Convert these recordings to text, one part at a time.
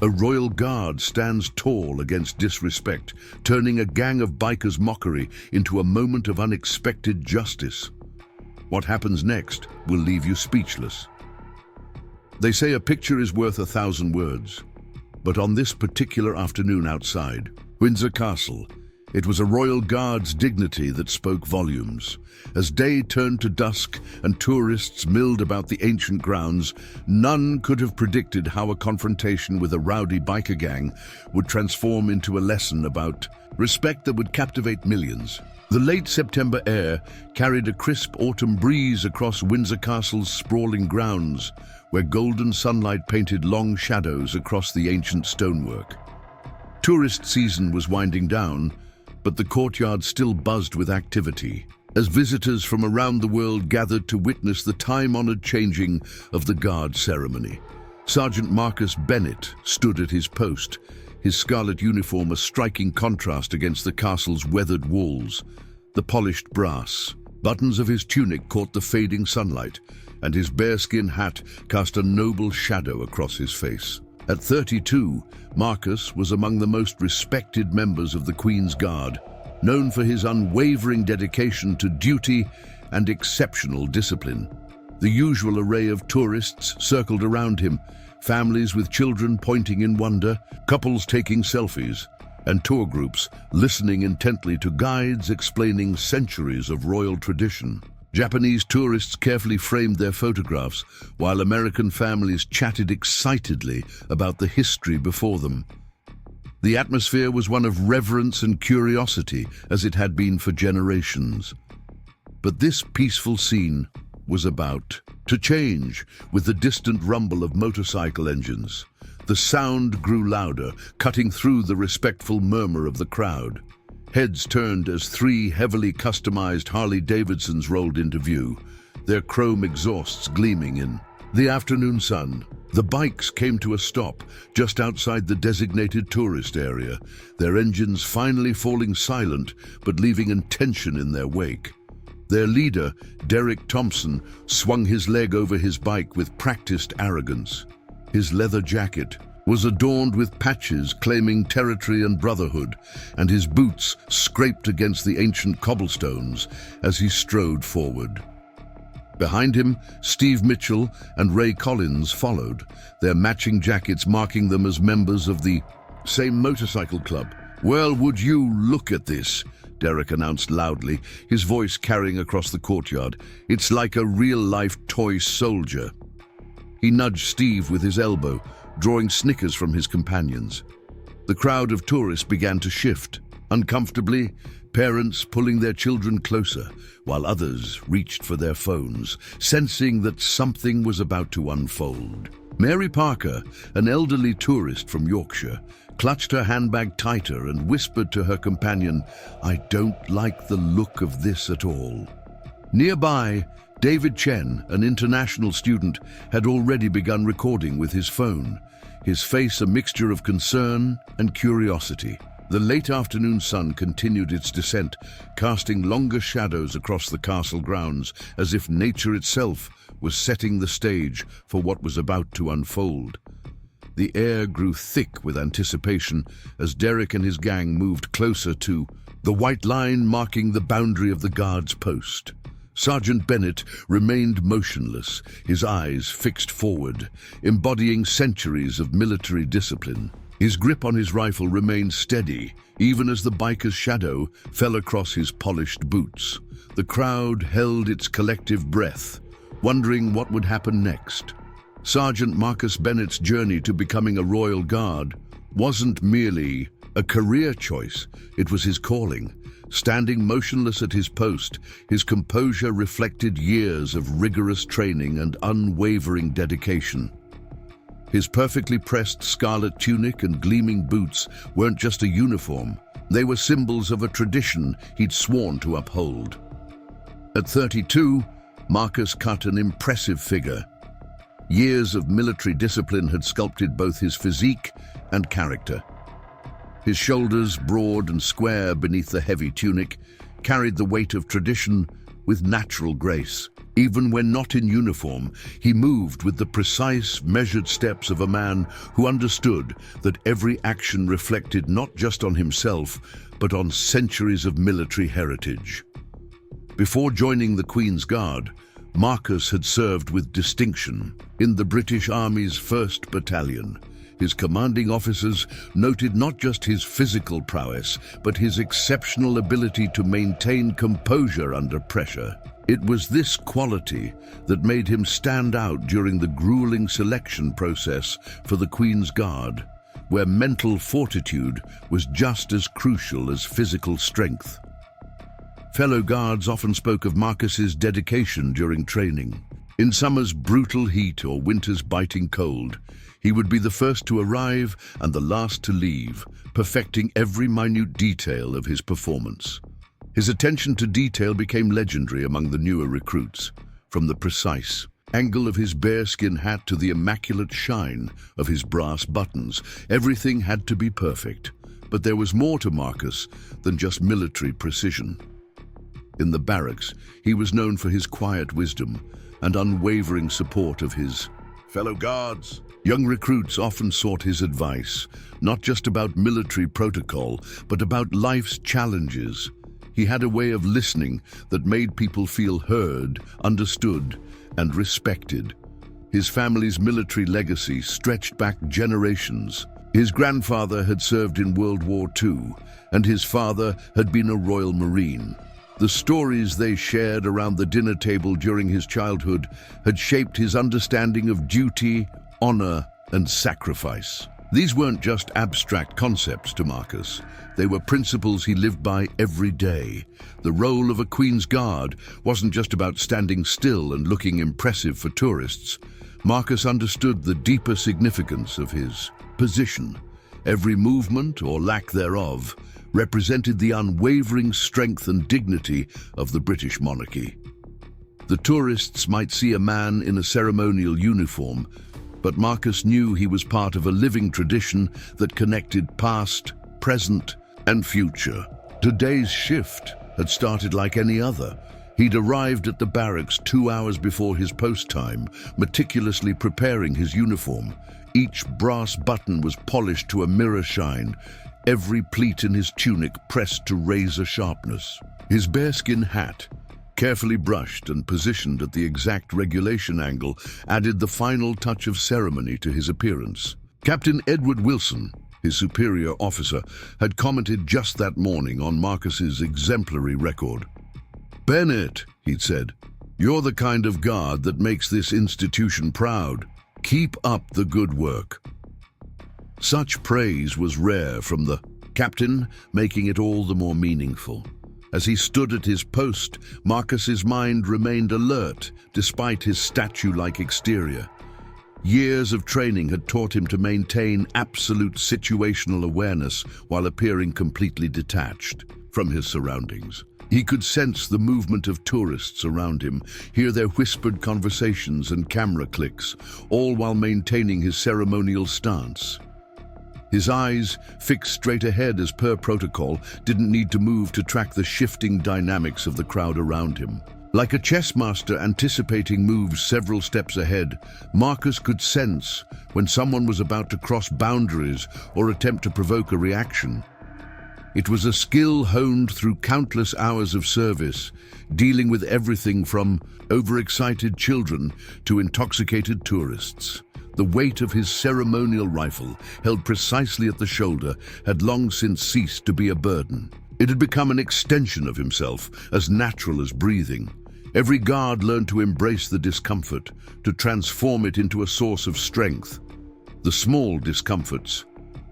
A royal guard stands tall against disrespect, turning a gang of bikers' mockery into a moment of unexpected justice. What happens next will leave you speechless. They say a picture is worth 1,000 words, but on this particular afternoon outside Windsor Castle, it was a royal guard's dignity that spoke volumes. As day turned to dusk and tourists milled about the ancient grounds, none could have predicted how a confrontation with a rowdy biker gang would transform into a lesson about respect that would captivate millions. The late September air carried a crisp autumn breeze across Windsor Castle's sprawling grounds, where golden sunlight painted long shadows across the ancient stonework. Tourist season was winding down, but the courtyard still buzzed with activity, as visitors from around the world gathered to witness the time-honored changing of the guard ceremony. Sergeant Marcus Bennett stood at his post, his scarlet uniform a striking contrast against the castle's weathered walls. The polished brass buttons of his tunic caught the fading sunlight, and his bearskin hat cast a noble shadow across his face. At 32, Marcus was among the most respected members of the Queen's Guard, known for his unwavering dedication to duty and exceptional discipline. The usual array of tourists circled around him, families with children pointing in wonder, couples taking selfies, and tour groups listening intently to guides explaining centuries of royal tradition. Japanese tourists carefully framed their photographs, while American families chatted excitedly about the history before them. The atmosphere was one of reverence and curiosity, as it had been for generations. But this peaceful scene was about to change with the distant rumble of motorcycle engines. The sound grew louder, cutting through the respectful murmur of the crowd. Heads turned as 3 heavily customized Harley-Davidsons rolled into view, their chrome exhausts gleaming in the afternoon sun. The bikes came to a stop just outside the designated tourist area, their engines finally falling silent but leaving tension in their wake. Their leader, Derek Thompson, swung his leg over his bike with practiced arrogance. His leather jacket was adorned with patches claiming territory and brotherhood, and his boots scraped against the ancient cobblestones as he strode forward. Behind him, Steve Mitchell and Ray Collins followed, their matching jackets marking them as members of the same motorcycle club. "Well, would you look at this?" Derek announced loudly, his voice carrying across the courtyard. "It's like a real-life toy soldier." He nudged Steve with his elbow, drawing snickers from his companions. The crowd of tourists began to shift, uncomfortably, parents pulling their children closer, while others reached for their phones, sensing that something was about to unfold. Mary Parker, an elderly tourist from Yorkshire, clutched her handbag tighter and whispered to her companion, "I don't like the look of this at all." Nearby, David Chen, an international student, had already begun recording with his phone, his face a mixture of concern and curiosity. The late afternoon sun continued its descent, casting longer shadows across the castle grounds, as if nature itself was setting the stage for what was about to unfold. The air grew thick with anticipation as Derek and his gang moved closer to the white line marking the boundary of the guard's post. Sergeant Bennett remained motionless, his eyes fixed forward, embodying centuries of military discipline. His grip on his rifle remained steady, even as the biker's shadow fell across his polished boots. The crowd held its collective breath, wondering what would happen next. Sergeant Marcus Bennett's journey to becoming a Royal Guard wasn't merely a career choice, it was his calling. Standing motionless at his post, his composure reflected years of rigorous training and unwavering dedication. His perfectly pressed scarlet tunic and gleaming boots weren't just a uniform, they were symbols of a tradition he'd sworn to uphold. At 32, Marcus cut an impressive figure. Years of military discipline had sculpted both his physique and character. His shoulders, broad and square beneath the heavy tunic, carried the weight of tradition with natural grace. Even when not in uniform, he moved with the precise, measured steps of a man who understood that every action reflected not just on himself, but on centuries of military heritage. Before joining the Queen's Guard, Marcus had served with distinction in the British Army's 1st Battalion. His commanding officers noted not just his physical prowess, but his exceptional ability to maintain composure under pressure. It was this quality that made him stand out during the grueling selection process for the Queen's Guard, where mental fortitude was just as crucial as physical strength. Fellow guards often spoke of Marcus's dedication during training. In summer's brutal heat or winter's biting cold, he would be the first to arrive and the last to leave, perfecting every minute detail of his performance. His attention to detail became legendary among the newer recruits, from the precise angle of his bearskin hat to the immaculate shine of his brass buttons. Everything had to be perfect, but there was more to Marcus than just military precision. In the barracks, he was known for his quiet wisdom and unwavering support of his fellow guards. Young recruits often sought his advice, not just about military protocol, but about life's challenges. He had a way of listening that made people feel heard, understood, and respected. His family's military legacy stretched back generations. His grandfather had served in World War II, and his father had been a Royal Marine. The stories they shared around the dinner table during his childhood had shaped his understanding of duty, honor, and sacrifice. These weren't just abstract concepts to Marcus. They were principles he lived by every day. The role of a Queen's Guard wasn't just about standing still and looking impressive for tourists. Marcus understood the deeper significance of his position. Every movement, or lack thereof, represented the unwavering strength and dignity of the British monarchy. The tourists might see a man in a ceremonial uniform, but Marcus knew he was part of a living tradition that connected past, present, and future. Today's shift had started like any other. He'd arrived at the barracks 2 hours before his post time, meticulously preparing his uniform. Each brass button was polished to a mirror shine, every pleat in his tunic pressed to razor sharpness. His bearskin hat, carefully brushed and positioned at the exact regulation angle, added the final touch of ceremony to his appearance. Captain Edward Wilson, his superior officer, had commented just that morning on Marcus's exemplary record. "Bennett," he'd said, "you're the kind of guard that makes this institution proud. Keep up the good work." Such praise was rare from the captain, making it all the more meaningful. As he stood at his post, Marcus's mind remained alert despite his statue-like exterior. Years of training had taught him to maintain absolute situational awareness while appearing completely detached from his surroundings. He could sense the movement of tourists around him, hear their whispered conversations and camera clicks, all while maintaining his ceremonial stance. His eyes, fixed straight ahead as per protocol, didn't need to move to track the shifting dynamics of the crowd around him. Like a chess master anticipating moves several steps ahead, Marcus could sense when someone was about to cross boundaries or attempt to provoke a reaction. It was a skill honed through countless hours of service, dealing with everything from overexcited children to intoxicated tourists. The weight of his ceremonial rifle, held precisely at the shoulder, had long since ceased to be a burden. It had become an extension of himself, as natural as breathing. Every guard learned to embrace the discomfort, to transform it into a source of strength. The small discomforts,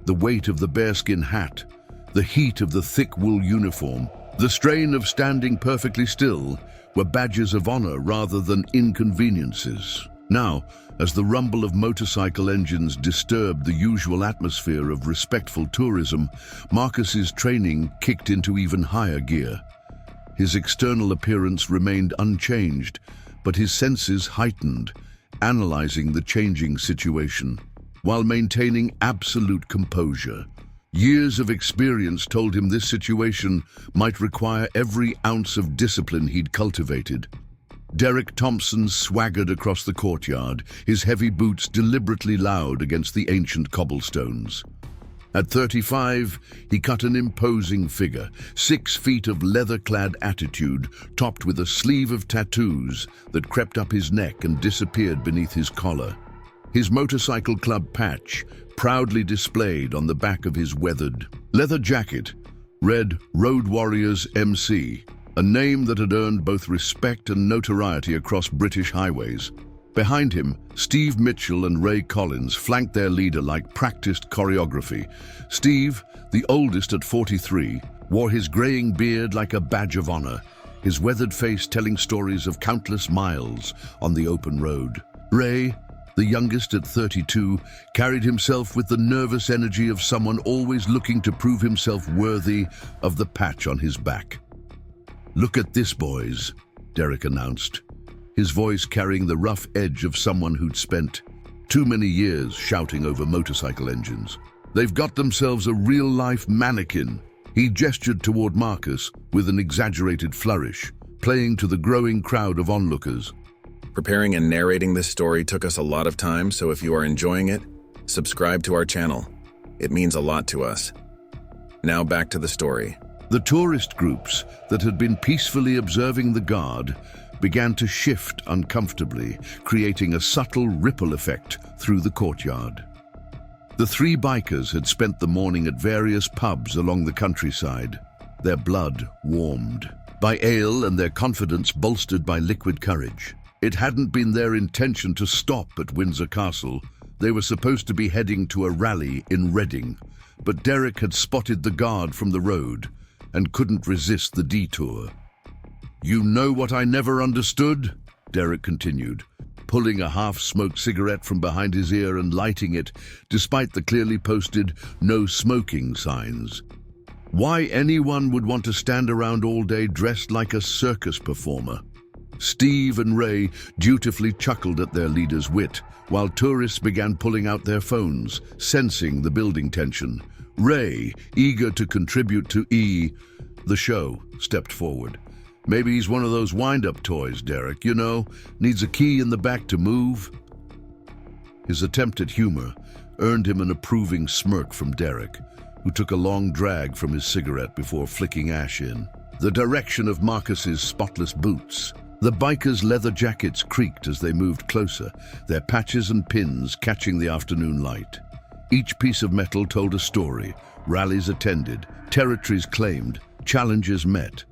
the weight of the bearskin hat, the heat of the thick wool uniform, the strain of standing perfectly still, were badges of honor rather than inconveniences. Now, as the rumble of motorcycle engines disturbed the usual atmosphere of respectful tourism, Marcus's training kicked into even higher gear. His external appearance remained unchanged, but his senses heightened, analyzing the changing situation, while maintaining absolute composure. Years of experience told him this situation might require every ounce of discipline he'd cultivated. Derek Thompson swaggered across the courtyard, his heavy boots deliberately loud against the ancient cobblestones. At 35, he cut an imposing figure, 6 feet of leather-clad attitude, topped with a sleeve of tattoos that crept up his neck and disappeared beneath his collar. His motorcycle club patch proudly displayed on the back of his weathered leather jacket read Road Warriors MC, a name that had earned both respect and notoriety across British highways. Behind him, Steve Mitchell and Ray Collins flanked their leader like practiced choreography. Steve, the oldest at 43, wore his graying beard like a badge of honor, his weathered face telling stories of countless miles on the open road. Ray, the youngest at 32, carried himself with the nervous energy of someone always looking to prove himself worthy of the patch on his back. "Look at this, boys," Derek announced, his voice carrying the rough edge of someone who'd spent too many years shouting over motorcycle engines. "They've got themselves a real-life mannequin." He gestured toward Marcus with an exaggerated flourish, playing to the growing crowd of onlookers. Preparing and narrating this story took us a lot of time, so if you are enjoying it, subscribe to our channel. It means a lot to us. Now back to the story. The tourist groups that had been peacefully observing the guard began to shift uncomfortably, creating a subtle ripple effect through the courtyard. The 3 bikers had spent the morning at various pubs along the countryside, their blood warmed by ale and their confidence bolstered by liquid courage. It hadn't been their intention to stop at Windsor Castle. They were supposed to be heading to a rally in Reading, but Derek had spotted the guard from the road and couldn't resist the detour. "You know what I never understood?" Derek continued, pulling a half-smoked cigarette from behind his ear and lighting it, despite the clearly posted "no smoking" signs. "Why anyone would want to stand around all day dressed like a circus performer." Steve and Ray dutifully chuckled at their leader's wit, while tourists began pulling out their phones, sensing the building tension. Ray, eager to contribute to the show, stepped forward. "Maybe he's one of those wind-up toys, Derek, you know, needs a key in the back to move." His attempt at humor earned him an approving smirk from Derek, who took a long drag from his cigarette before flicking ash in the direction of Marcus's spotless boots. The bikers' leather jackets creaked as they moved closer, their patches and pins catching the afternoon light. Each piece of metal told a story, rallies attended, territories claimed, challenges met.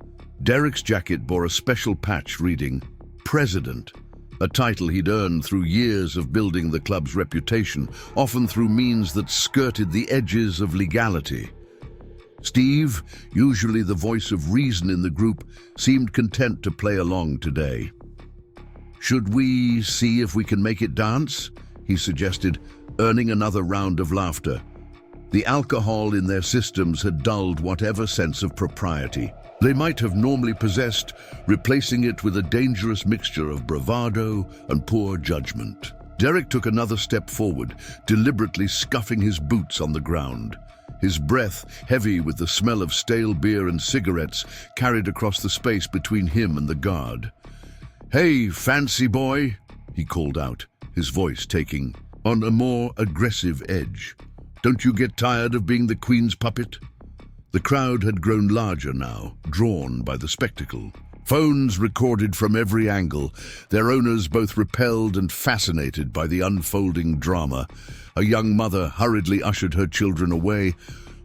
Derek's jacket bore a special patch reading, President, a title he'd earned through years of building the club's reputation, often through means that skirted the edges of legality. Steve, usually the voice of reason in the group, seemed content to play along today. "Should we see if we can make it dance?" he suggested, earning another round of laughter. The alcohol in their systems had dulled whatever sense of propriety they might have normally possessed, replacing it with a dangerous mixture of bravado and poor judgment. Derek took another step forward, deliberately scuffing his boots on the ground. His breath, heavy with the smell of stale beer and cigarettes, carried across the space between him and the guard. "Hey, fancy boy," he called out, his voice taking on a more aggressive edge. "Don't you get tired of being the Queen's puppet?" The crowd had grown larger now, drawn by the spectacle. Phones recorded from every angle, their owners both repelled and fascinated by the unfolding drama. A young mother hurriedly ushered her children away,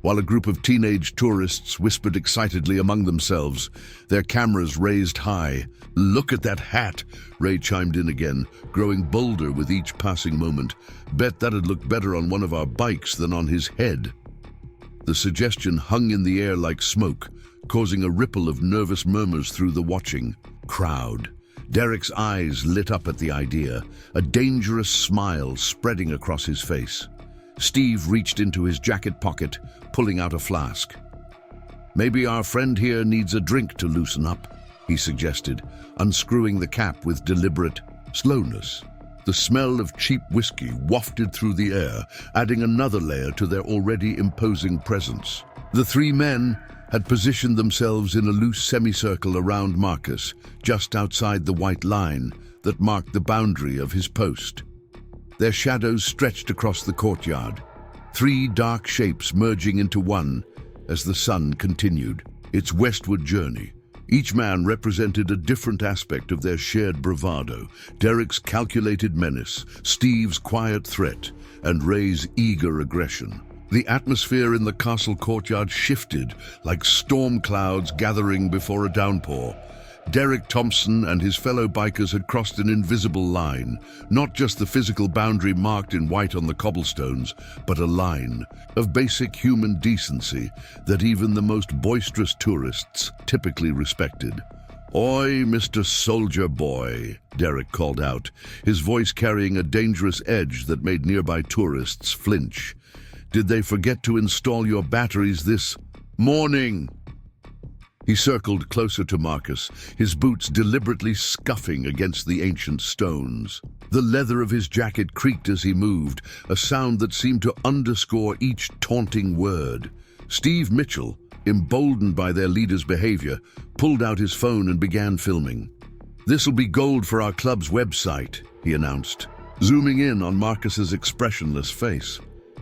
while a group of teenage tourists whispered excitedly among themselves, their cameras raised high. "Look at that hat," Ray chimed in again, growing bolder with each passing moment. "Bet that'd look better on one of our bikes than on his head." The suggestion hung in the air like smoke, causing a ripple of nervous murmurs through the watching crowd. Derek's eyes lit up at the idea, a dangerous smile spreading across his face. Steve reached into his jacket pocket, pulling out a flask. "Maybe our friend here needs a drink to loosen up," he suggested, unscrewing the cap with deliberate slowness. The smell of cheap whiskey wafted through the air, adding another layer to their already imposing presence. The 3 men, had positioned themselves in a loose semicircle around Marcus, just outside the white line that marked the boundary of his post. Their shadows stretched across the courtyard, three dark shapes merging into one as the sun continued its westward journey. Each man represented a different aspect of their shared bravado: Derek's calculated menace, Steve's quiet threat, and Ray's eager aggression. The atmosphere in the castle courtyard shifted like storm clouds gathering before a downpour. Derek Thompson and his fellow bikers had crossed an invisible line, not just the physical boundary marked in white on the cobblestones, but a line of basic human decency that even the most boisterous tourists typically respected. "Oi, Mr. Soldier Boy," Derek called out, his voice carrying a dangerous edge that made nearby tourists flinch. "Did they forget to install your batteries this morning?" He circled closer to Marcus, his boots deliberately scuffing against the ancient stones. The leather of his jacket creaked as he moved, a sound that seemed to underscore each taunting word. Steve Mitchell, emboldened by their leader's behavior, pulled out his phone and began filming. "This'll be gold for our club's website," he announced, zooming in on Marcus's expressionless face.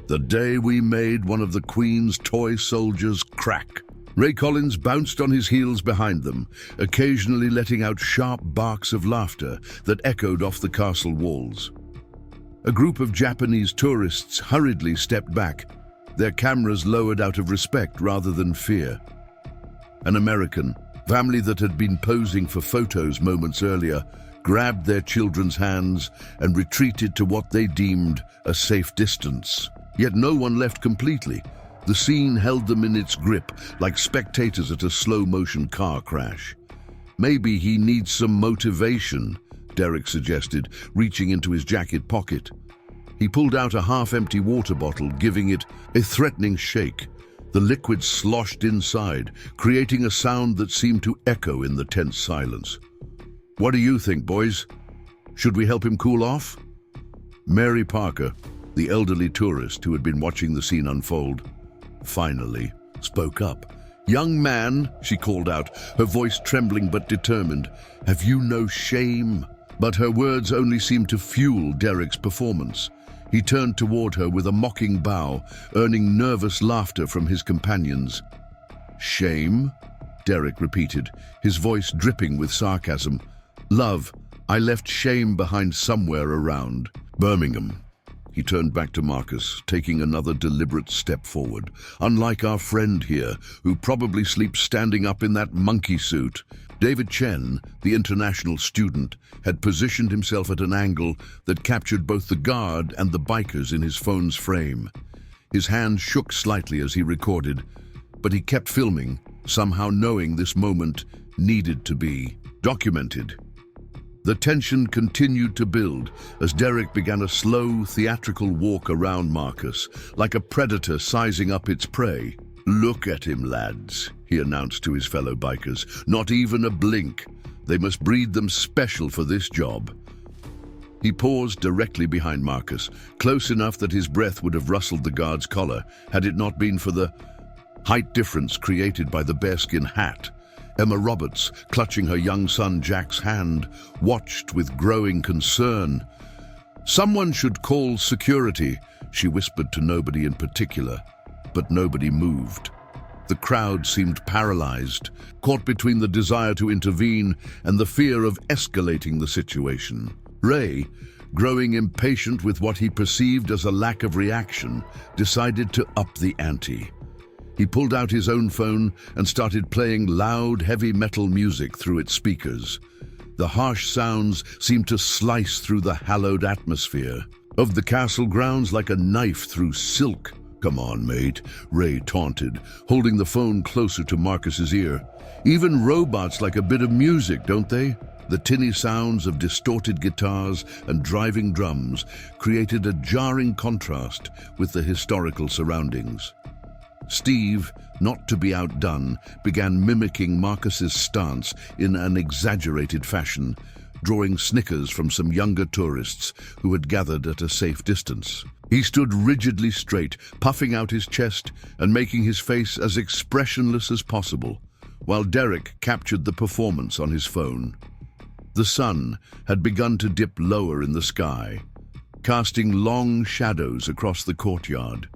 "The day we made one of the Queen's toy soldiers crack." Ray Collins bounced on his heels behind them, occasionally letting out sharp barks of laughter that echoed off the castle walls. A group of Japanese tourists hurriedly stepped back, their cameras lowered out of respect rather than fear. An American family that had been posing for photos moments earlier grabbed their children's hands and retreated to what they deemed a safe distance. Yet no one left completely. The scene held them in its grip, like spectators at a slow-motion car crash. "Maybe he needs some motivation," Derek suggested, reaching into his jacket pocket. He pulled out a half-empty water bottle, giving it a threatening shake. The liquid sloshed inside, creating a sound that seemed to echo in the tense silence. "What do you think, boys? Should we help him cool off?" Mary Parker, the elderly tourist who had been watching the scene unfold, finally spoke up. "Young man," she called out, her voice trembling but determined, "have you no shame?" But her words only seemed to fuel Derek's performance. He turned toward her with a mocking bow, earning nervous laughter from his companions. "Shame?" Derek repeated, his voice dripping with sarcasm. "Love, I left shame behind somewhere around Birmingham." He turned back to Marcus, taking another deliberate step forward. "Unlike our friend here, who probably sleeps standing up in that monkey suit." David Chen, the international student, had positioned himself at an angle that captured both the guard and the bikers in his phone's frame. His hand shook slightly as he recorded, but he kept filming, somehow knowing this moment needed to be documented. The tension continued to build as Derek began a slow, theatrical walk around Marcus, like a predator sizing up its prey. "Look at him, lads," he announced to his fellow bikers. "Not even a blink. They must breed them special for this job." He paused directly behind Marcus, close enough that his breath would have rustled the guard's collar, had it not been for the height difference created by the bearskin hat. Emma Roberts, clutching her young son Jack's hand, watched with growing concern. "Someone should call security," she whispered to nobody in particular, but nobody moved. The crowd seemed paralyzed, caught between the desire to intervene and the fear of escalating the situation. Ray, growing impatient with what he perceived as a lack of reaction, decided to up the ante. He pulled out his own phone and started playing loud, heavy metal music through its speakers. The harsh sounds seemed to slice through the hallowed atmosphere of the castle grounds like a knife through silk. "Come on, mate," Ray taunted, holding the phone closer to Marcus's ear. "Even robots like a bit of music, don't they?" The tinny sounds of distorted guitars and driving drums created a jarring contrast with the historical surroundings. Steve, not to be outdone, began mimicking Marcus's stance in an exaggerated fashion, drawing snickers from some younger tourists who had gathered at a safe distance. He stood rigidly straight, puffing out his chest and making his face as expressionless as possible, while Derek captured the performance on his phone. The sun had begun to dip lower in the sky, casting long shadows across the courtyard.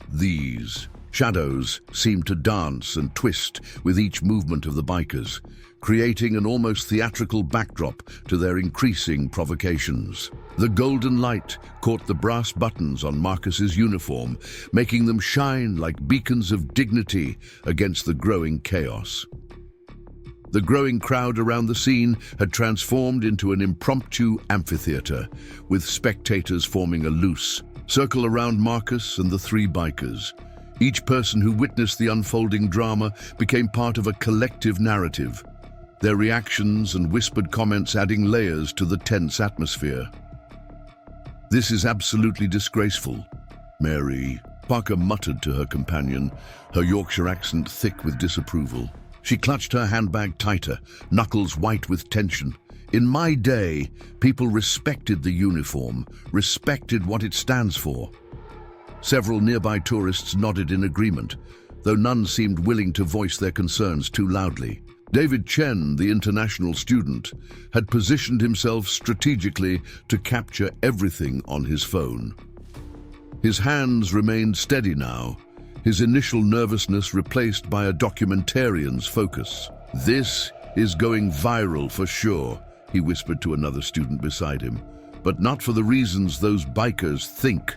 These shadows seemed to dance and twist with each movement of the bikers, creating an almost theatrical backdrop to their increasing provocations. The golden light caught the brass buttons on Marcus's uniform, making them shine like beacons of dignity against the growing chaos. The growing crowd around the scene had transformed into an impromptu amphitheater, with spectators forming a loose circle around Marcus and the three bikers. Each person who witnessed the unfolding drama became part of a collective narrative, their reactions and whispered comments adding layers to the tense atmosphere. "This is absolutely disgraceful," Mary Parker muttered to her companion, her Yorkshire accent thick with disapproval. She clutched her handbag tighter, knuckles white with tension. "In my day, people respected the uniform, respected what it stands for." Several nearby tourists nodded in agreement, though none seemed willing to voice their concerns too loudly. David Chen, the international student, had positioned himself strategically to capture everything on his phone. His hands remained steady now, his initial nervousness replaced by a documentarian's focus. "This is going viral for sure," he whispered to another student beside him, "but not for the reasons those bikers think."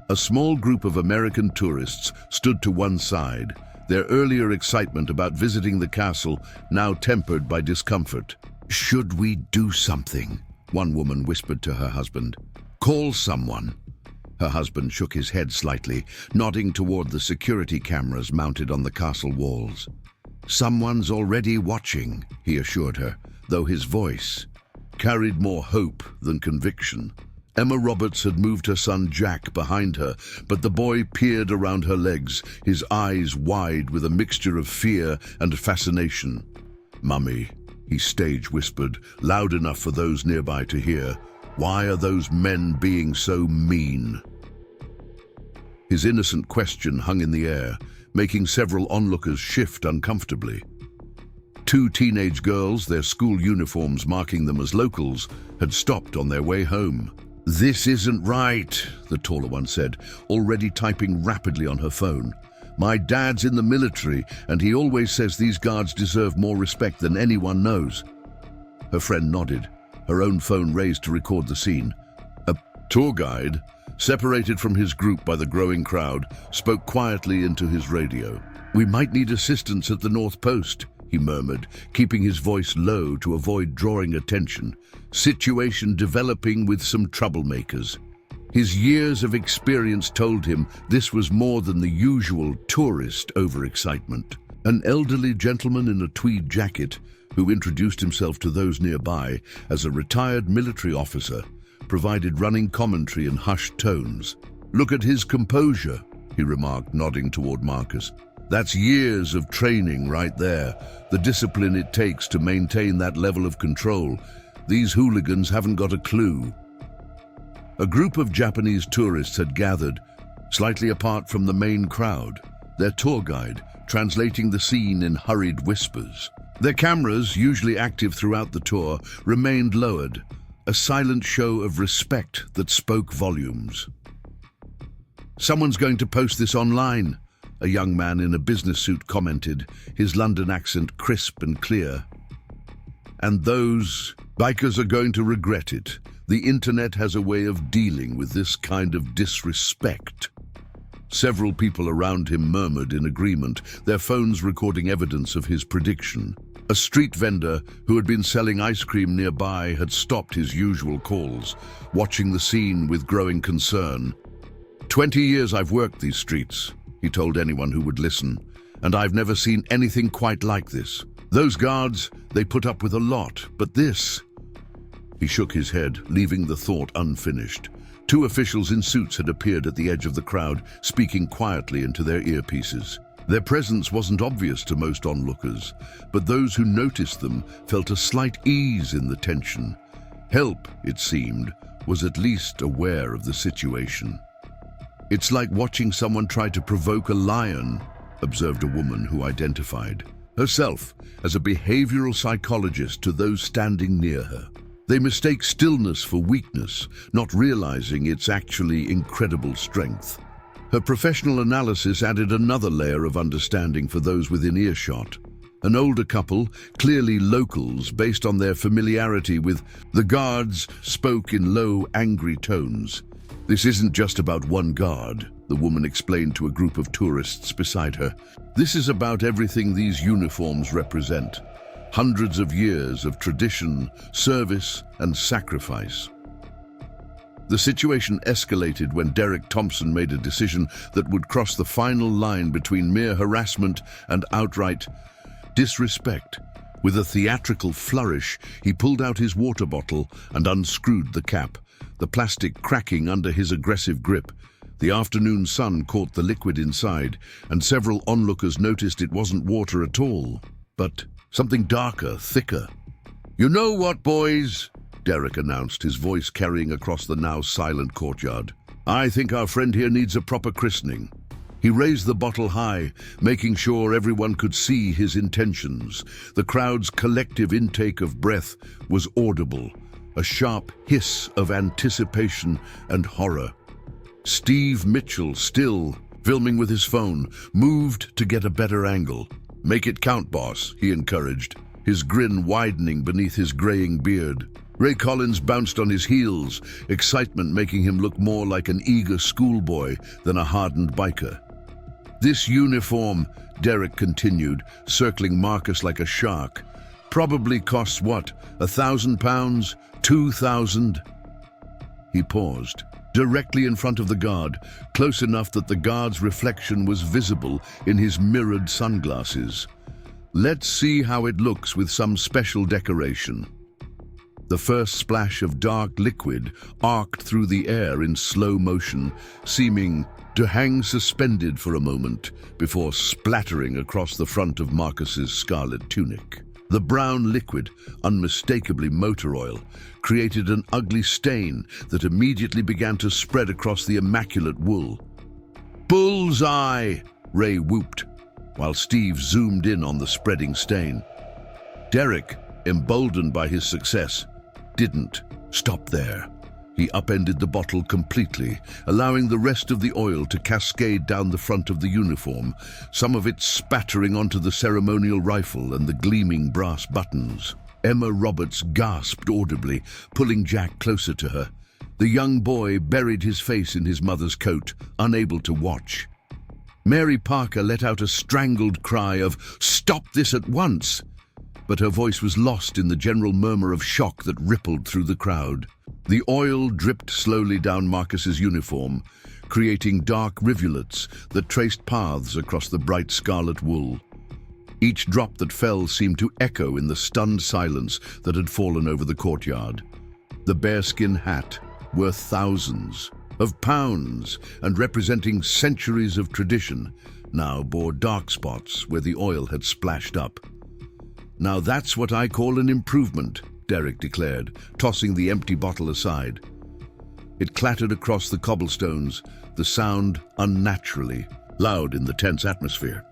A small group of American tourists stood to one side, their earlier excitement about visiting the castle now tempered by discomfort. "Should we do something?" one woman whispered to her husband. "Call someone." Her husband shook his head slightly, nodding toward the security cameras mounted on the castle walls. "Someone's already watching," he assured her, though his voice carried more hope than conviction. Emma Roberts had moved her son Jack behind her, but the boy peered around her legs, his eyes wide with a mixture of fear and fascination. "Mummy," he stage whispered, loud enough for those nearby to hear, "why are those men being so mean?" His innocent question hung in the air, making several onlookers shift uncomfortably. Two teenage girls, their school uniforms marking them as locals, had stopped on their way home. "This isn't right," the taller one said, already typing rapidly on her phone. "My dad's in the military, and he always says these guards deserve more respect than anyone knows." Her friend nodded, her own phone raised to record the scene. A tour guide, separated from his group by the growing crowd, spoke quietly into his radio. "We might need assistance at the North Post," he murmured, keeping his voice low to avoid drawing attention. "Situation developing with some troublemakers." His years of experience told him this was more than the usual tourist overexcitement. An elderly gentleman in a tweed jacket, who introduced himself to those nearby as a retired military officer, provided running commentary in hushed tones. "Look at his composure," he remarked, nodding toward Marcus. "That's years of training right there, the discipline it takes to maintain that level of control. These hooligans haven't got a clue." A group of Japanese tourists had gathered, slightly apart from the main crowd, their tour guide translating the scene in hurried whispers. Their cameras, usually active throughout the tour, remained lowered, a silent show of respect that spoke volumes. "Someone's going to post this online," a young man in a business suit commented, his London accent crisp and clear. "And those bikers are going to regret it. The internet has a way of dealing with this kind of disrespect." Several people around him murmured in agreement, their phones recording evidence of his prediction. A street vendor who had been selling ice cream nearby had stopped his usual calls, watching the scene with growing concern. 20 years I've worked these streets," he told anyone who would listen, "and I've never seen anything quite like this. Those guards, they put up with a lot, but this..." He shook his head, leaving the thought unfinished. Two officials in suits had appeared at the edge of the crowd, speaking quietly into their earpieces. Their presence wasn't obvious to most onlookers, but those who noticed them felt a slight ease in the tension. Help, it seemed, was at least aware of the situation. "It's like watching someone try to provoke a lion," observed a woman who identified herself as a behavioral psychologist to those standing near her. They mistake stillness for weakness, not realizing it's actually incredible strength. Her professional analysis added another layer of understanding for those within earshot. An older couple, clearly locals based on their familiarity with the guards, spoke in low, angry tones. "This isn't just about one guard," the woman explained to a group of tourists beside her. "This is about everything these uniforms represent. Hundreds of years of tradition, service, and sacrifice." The situation escalated when Derek Thompson made a decision that would cross the final line between mere harassment and outright disrespect. With a theatrical flourish, he pulled out his water bottle and unscrewed the cap, the plastic cracking under his aggressive grip. The afternoon sun caught the liquid inside, and several onlookers noticed it wasn't water at all, but something darker, thicker. "You know what, boys?" Derek announced, his voice carrying across the now silent courtyard. "I think our friend here needs a proper christening." He raised the bottle high, making sure everyone could see his intentions. The crowd's collective intake of breath was audible, a sharp hiss of anticipation and horror. Steve Mitchell, still filming with his phone, moved to get a better angle. "Make it count, boss," he encouraged, his grin widening beneath his graying beard. Ray Collins bounced on his heels, excitement making him look more like an eager schoolboy than a hardened biker. "This uniform," Derek continued, circling Marcus like a shark, "probably costs what, £1,000? 2,000? He paused, directly in front of the guard, close enough that the guard's reflection was visible in his mirrored sunglasses. "Let's see how it looks with some special decoration." The first splash of dark liquid arced through the air in slow motion, seeming to hang suspended for a moment before splattering across the front of Marcus's scarlet tunic. The brown liquid, unmistakably motor oil, created an ugly stain that immediately began to spread across the immaculate wool. "Bullseye!" Ray whooped, while Steve zoomed in on the spreading stain. Derek, emboldened by his success, didn't stop there. He upended the bottle completely, allowing the rest of the oil to cascade down the front of the uniform, some of it spattering onto the ceremonial rifle and the gleaming brass buttons. Emma Roberts gasped audibly, pulling Jack closer to her. The young boy buried his face in his mother's coat, unable to watch. Mary Parker let out a strangled cry of, "Stop this at once!" But her voice was lost in the general murmur of shock that rippled through the crowd. The oil dripped slowly down Marcus's uniform, creating dark rivulets that traced paths across the bright scarlet wool. Each drop that fell seemed to echo in the stunned silence that had fallen over the courtyard. The bearskin hat, worth thousands of pounds and representing centuries of tradition, now bore dark spots where the oil had splashed up. "Now that's what I call an improvement," Derek declared, tossing the empty bottle aside. It clattered across the cobblestones, the sound unnaturally loud in the tense atmosphere.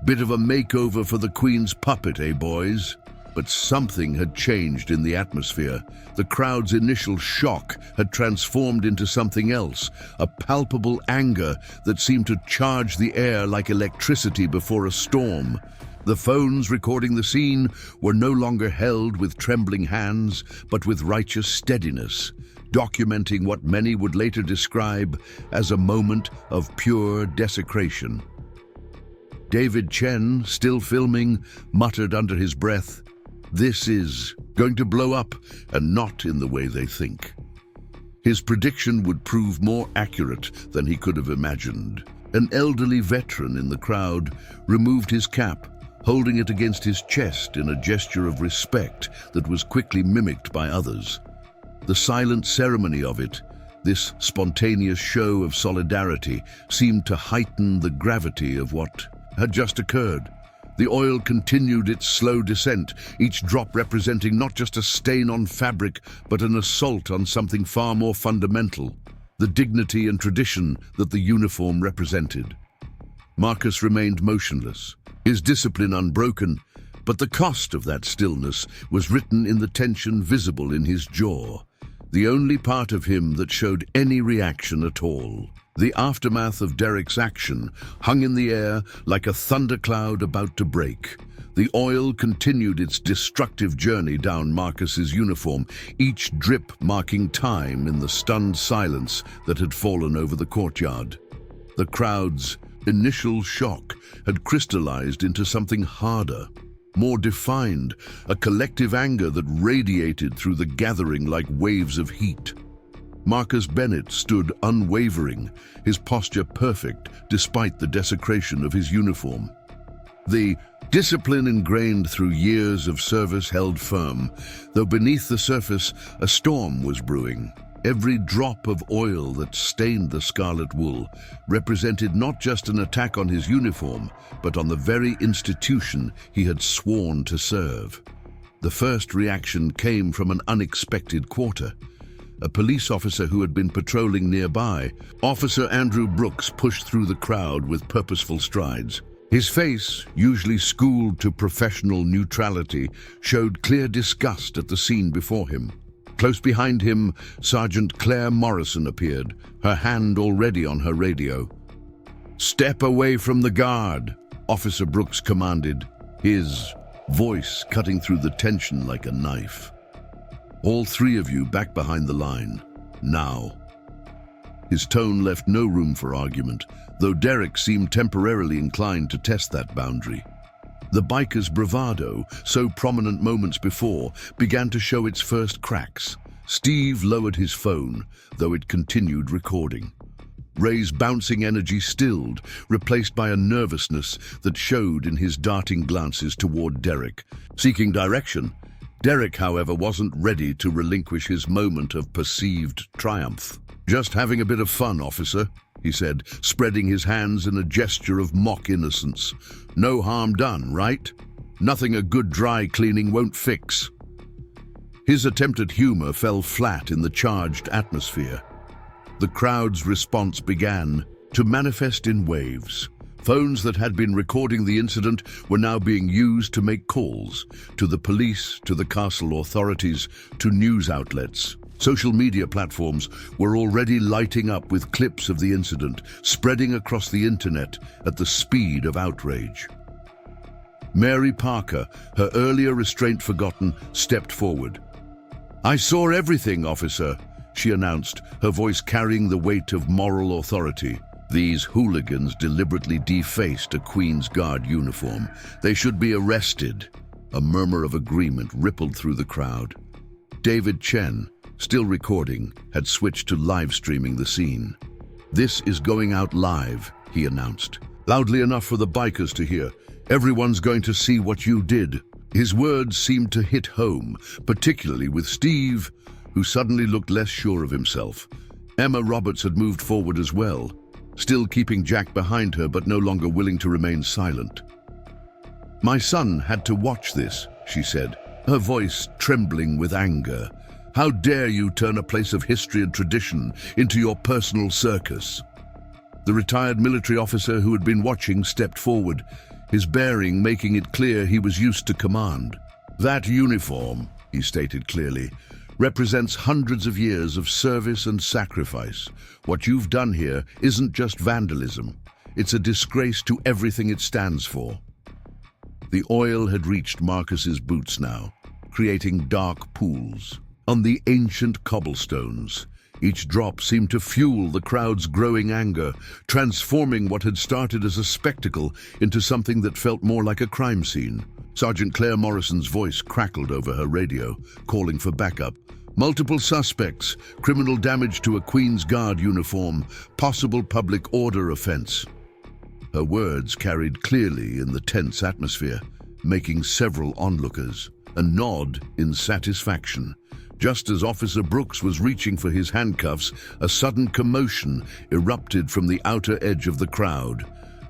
"Bit of a makeover for the Queen's puppet, eh, boys?" But something had changed in the atmosphere. The crowd's initial shock had transformed into something else, a palpable anger that seemed to charge the air like electricity before a storm. The phones recording the scene were no longer held with trembling hands, but with righteous steadiness, documenting what many would later describe as a moment of pure desecration. David Chen, still filming, muttered under his breath, "This is going to blow up, and not in the way they think." His prediction would prove more accurate than he could have imagined. An elderly veteran in the crowd removed his cap, holding it against his chest in a gesture of respect that was quickly mimicked by others. The silent ceremony of it, this spontaneous show of solidarity, seemed to heighten the gravity of what had just occurred. The oil continued its slow descent, each drop representing not just a stain on fabric, but an assault on something far more fundamental, the dignity and tradition that the uniform represented. Marcus remained motionless, his discipline unbroken, but the cost of that stillness was written in the tension visible in his jaw, the only part of him that showed any reaction at all. The aftermath of Derek's action hung in the air like a thundercloud about to break. The oil continued its destructive journey down Marcus's uniform, each drip marking time in the stunned silence that had fallen over the courtyard. The crowd's initial shock had crystallized into something harder, more defined, a collective anger that radiated through the gathering like waves of heat. Marcus Bennett stood unwavering, his posture perfect despite the desecration of his uniform. The discipline ingrained through years of service held firm, though beneath the surface a storm was brewing. Every drop of oil that stained the scarlet wool represented not just an attack on his uniform, but on the very institution he had sworn to serve. The first reaction came from an unexpected quarter. A police officer who had been patrolling nearby. Officer Andrew Brooks pushed through the crowd with purposeful strides. His face, usually schooled to professional neutrality, showed clear disgust at the scene before him. Close behind him, Sergeant Claire Morrison appeared, her hand already on her radio. "Step away from the guard," Officer Brooks commanded, his voice cutting through the tension like a knife. "All three of you back behind the line, now." His tone left no room for argument, though Derek seemed temporarily inclined to test that boundary. The biker's bravado, so prominent moments before, began to show its first cracks. Steve lowered his phone, though it continued recording. Ray's bouncing energy stilled, replaced by a nervousness that showed in his darting glances toward Derek, seeking direction. Derek, however, wasn't ready to relinquish his moment of perceived triumph. "Just having a bit of fun, officer," he said, spreading his hands in a gesture of mock innocence. "No harm done, right? Nothing a good dry cleaning won't fix." His attempt at humor fell flat in the charged atmosphere. The crowd's response began to manifest in waves. Phones that had been recording the incident were now being used to make calls to the police, to the castle authorities, to news outlets. Social media platforms were already lighting up with clips of the incident, spreading across the internet at the speed of outrage. Mary Parker, her earlier restraint forgotten, stepped forward. "I saw everything, officer," she announced, her voice carrying the weight of moral authority. "These hooligans deliberately defaced a Queen's Guard uniform. They should be arrested." A murmur of agreement rippled through the crowd. David Chen, still recording, had switched to live streaming the scene. "This is going out live," he announced, loudly enough for the bikers to hear. "Everyone's going to see what you did." His words seemed to hit home, particularly with Steve, who suddenly looked less sure of himself. Emma Roberts had moved forward as well, still keeping Jack behind her but no longer willing to remain silent. "My son had to watch this," she said, her voice trembling with anger. "How dare you turn a place of history and tradition into your personal circus?" The retired military officer who had been watching stepped forward, his bearing making it clear he was used to command. "That uniform," he stated clearly, "represents hundreds of years of service and sacrifice. What you've done here isn't just vandalism. It's a disgrace to everything it stands for." The oil had reached Marcus's boots now, creating dark pools on the ancient cobblestones. Each drop seemed to fuel the crowd's growing anger, transforming what had started as a spectacle into something that felt more like a crime scene. Sergeant Claire Morrison's voice crackled over her radio, calling for backup. "Multiple suspects, criminal damage to a Queen's Guard uniform, possible public order offense." Her words carried clearly in the tense atmosphere, making several onlookers nod in satisfaction. Just as Officer Brooks was reaching for his handcuffs, a sudden commotion erupted from the outer edge of the crowd.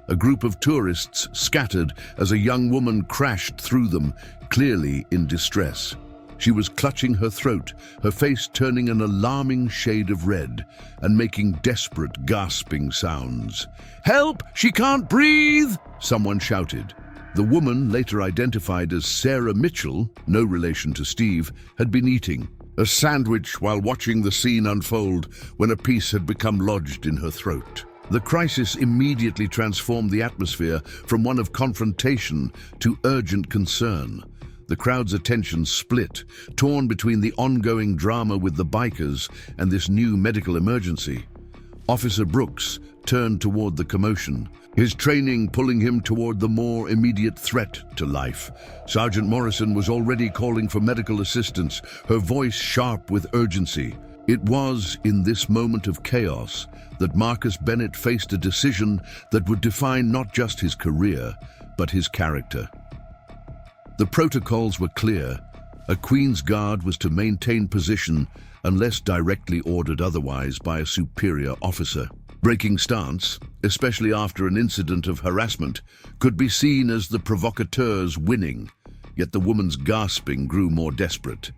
A group of tourists scattered as a young woman crashed through them, clearly in distress. She was clutching her throat, her face turning an alarming shade of red and making desperate, gasping sounds. "Help! She can't breathe!" someone shouted. The woman, later identified as Sarah Mitchell, no relation to Steve, had been eating a sandwich while watching the scene unfold when a piece had become lodged in her throat. The crisis immediately transformed the atmosphere from one of confrontation to urgent concern. The crowd's attention split, torn between the ongoing drama with the bikers and this new medical emergency. Officer Brooks turned toward the commotion, his training pulling him toward the more immediate threat to life. Sergeant Morrison was already calling for medical assistance, her voice sharp with urgency. It was in this moment of chaos that Marcus Bennett faced a decision that would define not just his career, but his character. The protocols were clear. A Queen's Guard was to maintain position unless directly ordered otherwise by a superior officer. Breaking stance, especially after an incident of harassment, could be seen as the provocateurs winning, yet the woman's gasping grew more desperate.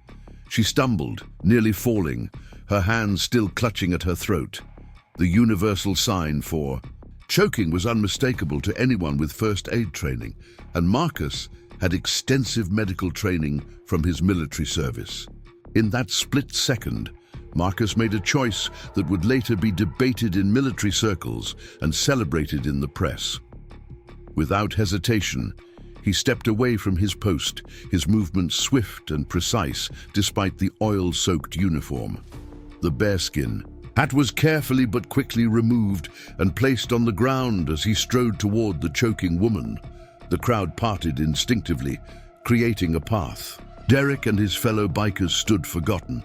She stumbled, nearly falling, her hands still clutching at her throat. The universal sign for choking was unmistakable to anyone with first aid training, and Marcus had extensive medical training from his military service. In that split second, Marcus made a choice that would later be debated in military circles and celebrated in the press. Without hesitation, he stepped away from his post, his movements swift and precise despite the oil-soaked uniform. The bearskin hat was carefully but quickly removed and placed on the ground as he strode toward the choking woman. The crowd parted instinctively, creating a path. Derek and his fellow bikers stood forgotten,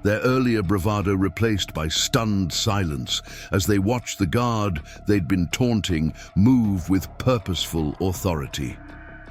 their earlier bravado replaced by stunned silence as they watched the guard they'd been taunting move with purposeful authority.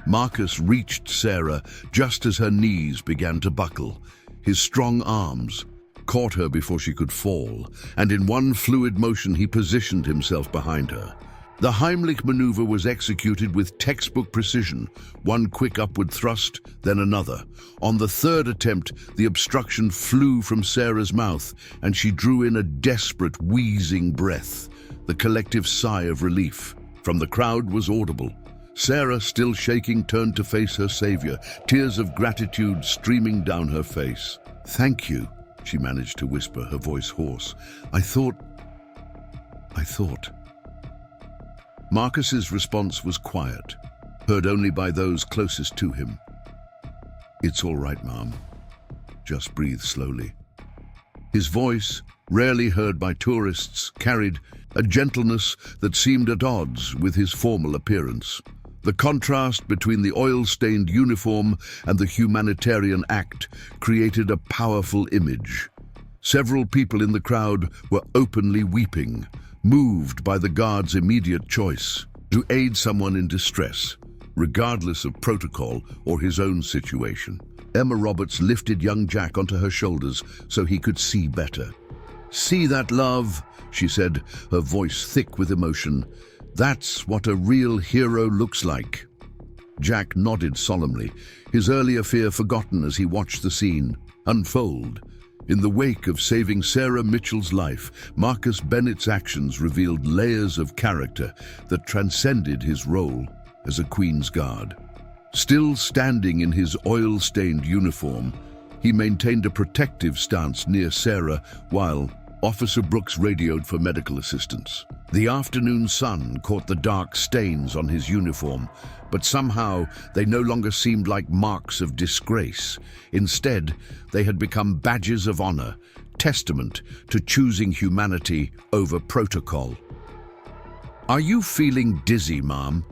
Marcus reached Sarah just as her knees began to buckle. His strong arms caught her before she could fall, and in one fluid motion he positioned himself behind her. The Heimlich maneuver was executed with textbook precision, one quick upward thrust, then another. On the third attempt, the obstruction flew from Sarah's mouth, and she drew in a desperate, wheezing breath. The collective sigh of relief from the crowd was audible. Sarah, still shaking, turned to face her savior, tears of gratitude streaming down her face. "Thank you," she managed to whisper, her voice hoarse. I thought... Marcus's response was quiet, heard only by those closest to him. "It's all right, Mom. Just breathe slowly." His voice, rarely heard by tourists, carried a gentleness that seemed at odds with his formal appearance. The contrast between the oil-stained uniform and the humanitarian act created a powerful image. Several people in the crowd were openly weeping, moved by the guard's immediate choice to aid someone in distress, regardless of protocol or his own situation. Emma Roberts lifted young Jack onto her shoulders so he could see better. "See that, love?" she said, her voice thick with emotion. "That's what a real hero looks like." Jack nodded solemnly, his earlier fear forgotten as he watched the scene unfold. In the wake of saving Sarah Mitchell's life, Marcus Bennett's actions revealed layers of character that transcended his role as a Queen's Guard. Still standing in his oil-stained uniform, he maintained a protective stance near Sarah while Officer Brooks radioed for medical assistance. The afternoon sun caught the dark stains on his uniform, but somehow they no longer seemed like marks of disgrace. Instead, they had become badges of honor, testament to choosing humanity over protocol. "Are you feeling dizzy, Mom?"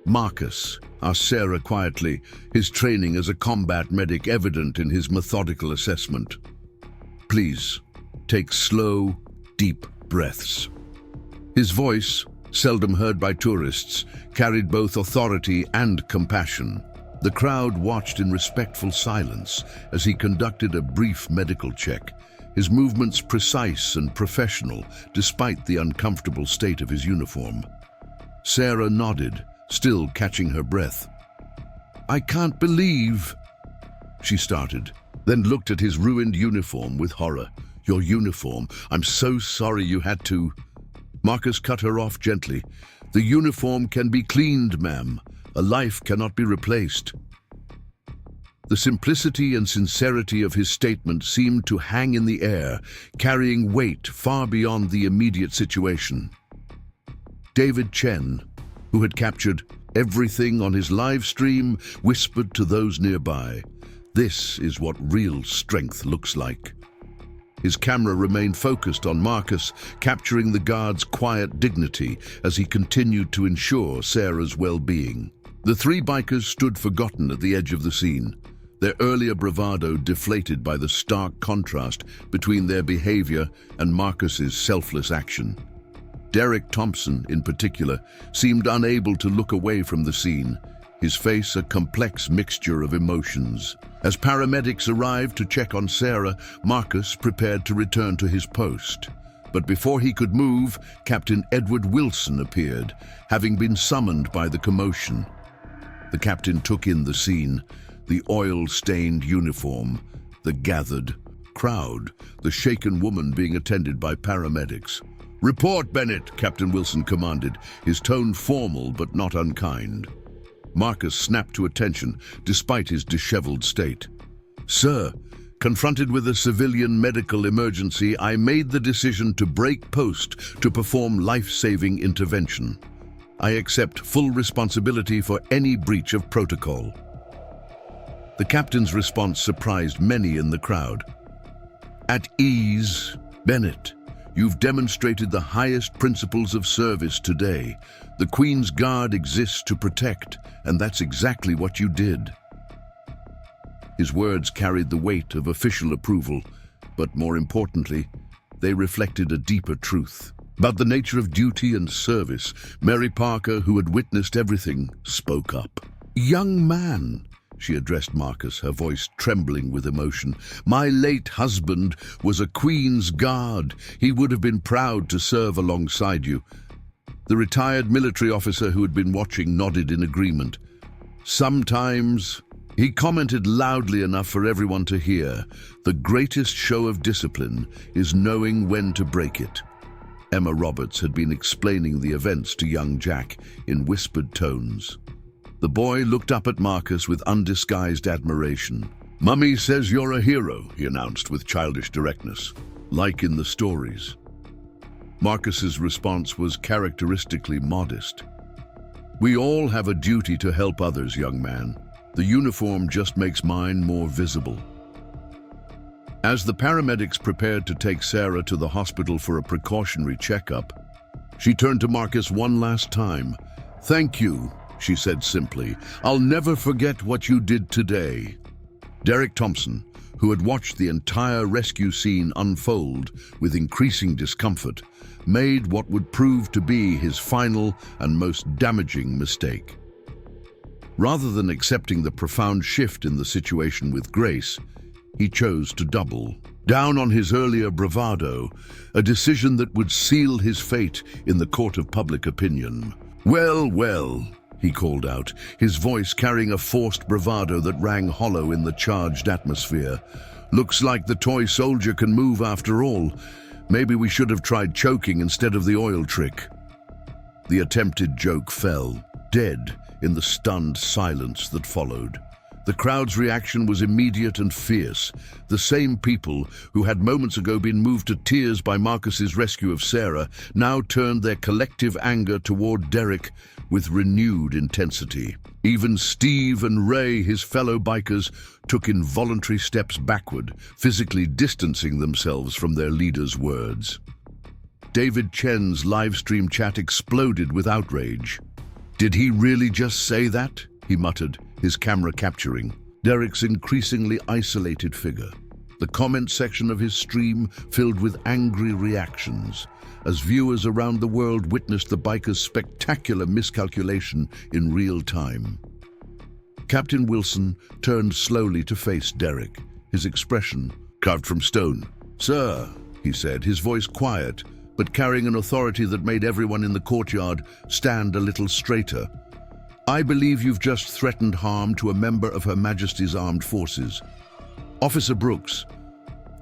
Marcus asked Sarah quietly, his training as a combat medic evident in his methodical assessment. "Please, take slow, deep breaths." His voice, seldom heard by tourists, carried both authority and compassion. The crowd watched in respectful silence as he conducted a brief medical check, his movements precise and professional despite the uncomfortable state of his uniform. Sarah nodded, still catching her breath. "I can't believe," she started, then looked at his ruined uniform with horror. "Your uniform. I'm so sorry you had to." Marcus cut her off gently. "The uniform can be cleaned, ma'am. A life cannot be replaced." The simplicity and sincerity of his statement seemed to hang in the air, carrying weight far beyond the immediate situation. David Chen, who had captured everything on his live stream, whispered to those nearby, "This is what real strength looks like." His camera remained focused on Marcus, capturing the guard's quiet dignity as he continued to ensure Sarah's well-being. The three bikers stood forgotten at the edge of the scene, their earlier bravado deflated by the stark contrast between their behavior and Marcus's selfless action. Derek Thompson, in particular, seemed unable to look away from the scene, his face a complex mixture of emotions. As paramedics arrived to check on Sarah, Marcus prepared to return to his post. But before he could move, Captain Edward Wilson appeared, having been summoned by the commotion. The captain took in the scene, the oil-stained uniform, the gathered crowd, the shaken woman being attended by paramedics. "Report, Bennett," Captain Wilson commanded, his tone formal but not unkind. Marcus snapped to attention, despite his disheveled state. "Sir, confronted with a civilian medical emergency, I made the decision to break post to perform life-saving intervention. I accept full responsibility for any breach of protocol." The captain's response surprised many in the crowd. "At ease, Bennett. You've demonstrated the highest principles of service today. The Queen's Guard exists to protect, and that's exactly what you did." His words carried the weight of official approval, but more importantly, they reflected a deeper truth. About the nature of duty and service, Mary Parker, who had witnessed everything, spoke up. "Young man," she addressed Marcus, her voice trembling with emotion, "my late husband was a Queen's Guard. He would have been proud to serve alongside you." The retired military officer who had been watching nodded in agreement. "Sometimes," he commented loudly enough for everyone to hear, "the greatest show of discipline is knowing when to break it." Emma Roberts had been explaining the events to young Jack in whispered tones. The boy looked up at Marcus with undisguised admiration. "Mummy says you're a hero," he announced with childish directness, "like in the stories." Marcus's response was characteristically modest. "We all have a duty to help others, young man. The uniform just makes mine more visible." As the paramedics prepared to take Sarah to the hospital for a precautionary checkup, she turned to Marcus one last time. "Thank you," she said simply. "I'll never forget what you did today." Derek Thompson, who had watched the entire rescue scene unfold with increasing discomfort, made what would prove to be his final and most damaging mistake. Rather than accepting the profound shift in the situation with grace, he chose to double down on his earlier bravado, a decision that would seal his fate in the court of public opinion. "Well, well," he called out, his voice carrying a forced bravado that rang hollow in the charged atmosphere. "Looks like the toy soldier can move after all. Maybe we should have tried choking instead of the oil trick." The attempted joke fell, dead in the stunned silence that followed. The crowd's reaction was immediate and fierce. The same people who had moments ago been moved to tears by Marcus's rescue of Sarah now turned their collective anger toward Derek with renewed intensity. Even Steve and Ray, his fellow bikers, took involuntary steps backward, physically distancing themselves from their leader's words. David Chen's livestream chat exploded with outrage. "Did he really just say that?" he muttered, his camera capturing Derek's increasingly isolated figure. The comment section of his stream filled with angry reactions, as viewers around the world witnessed the biker's spectacular miscalculation in real time. Captain Wilson turned slowly to face Derek, his expression carved from stone. "Sir," he said, his voice quiet but carrying an authority that made everyone in the courtyard stand a little straighter. "I believe you've just threatened harm to a member of Her Majesty's Armed Forces." "Officer Brooks,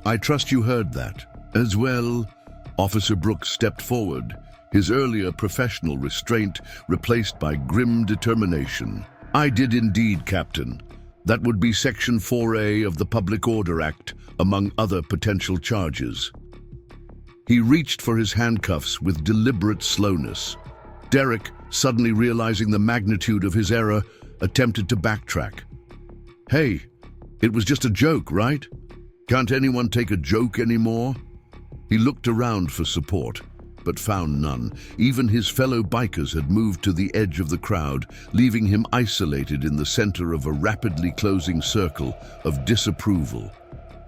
I trust you heard that." "As well." Officer Brooks stepped forward, his earlier professional restraint replaced by grim determination. "I did indeed, Captain. That would be Section 4A of the Public Order Act, among other potential charges." He reached for his handcuffs with deliberate slowness. Derek, suddenly realizing the magnitude of his error, attempted to backtrack. "Hey, it was just a joke, right? Can't anyone take a joke anymore?" He looked around for support, but found none. Even his fellow bikers had moved to the edge of the crowd, leaving him isolated in the center of a rapidly closing circle of disapproval.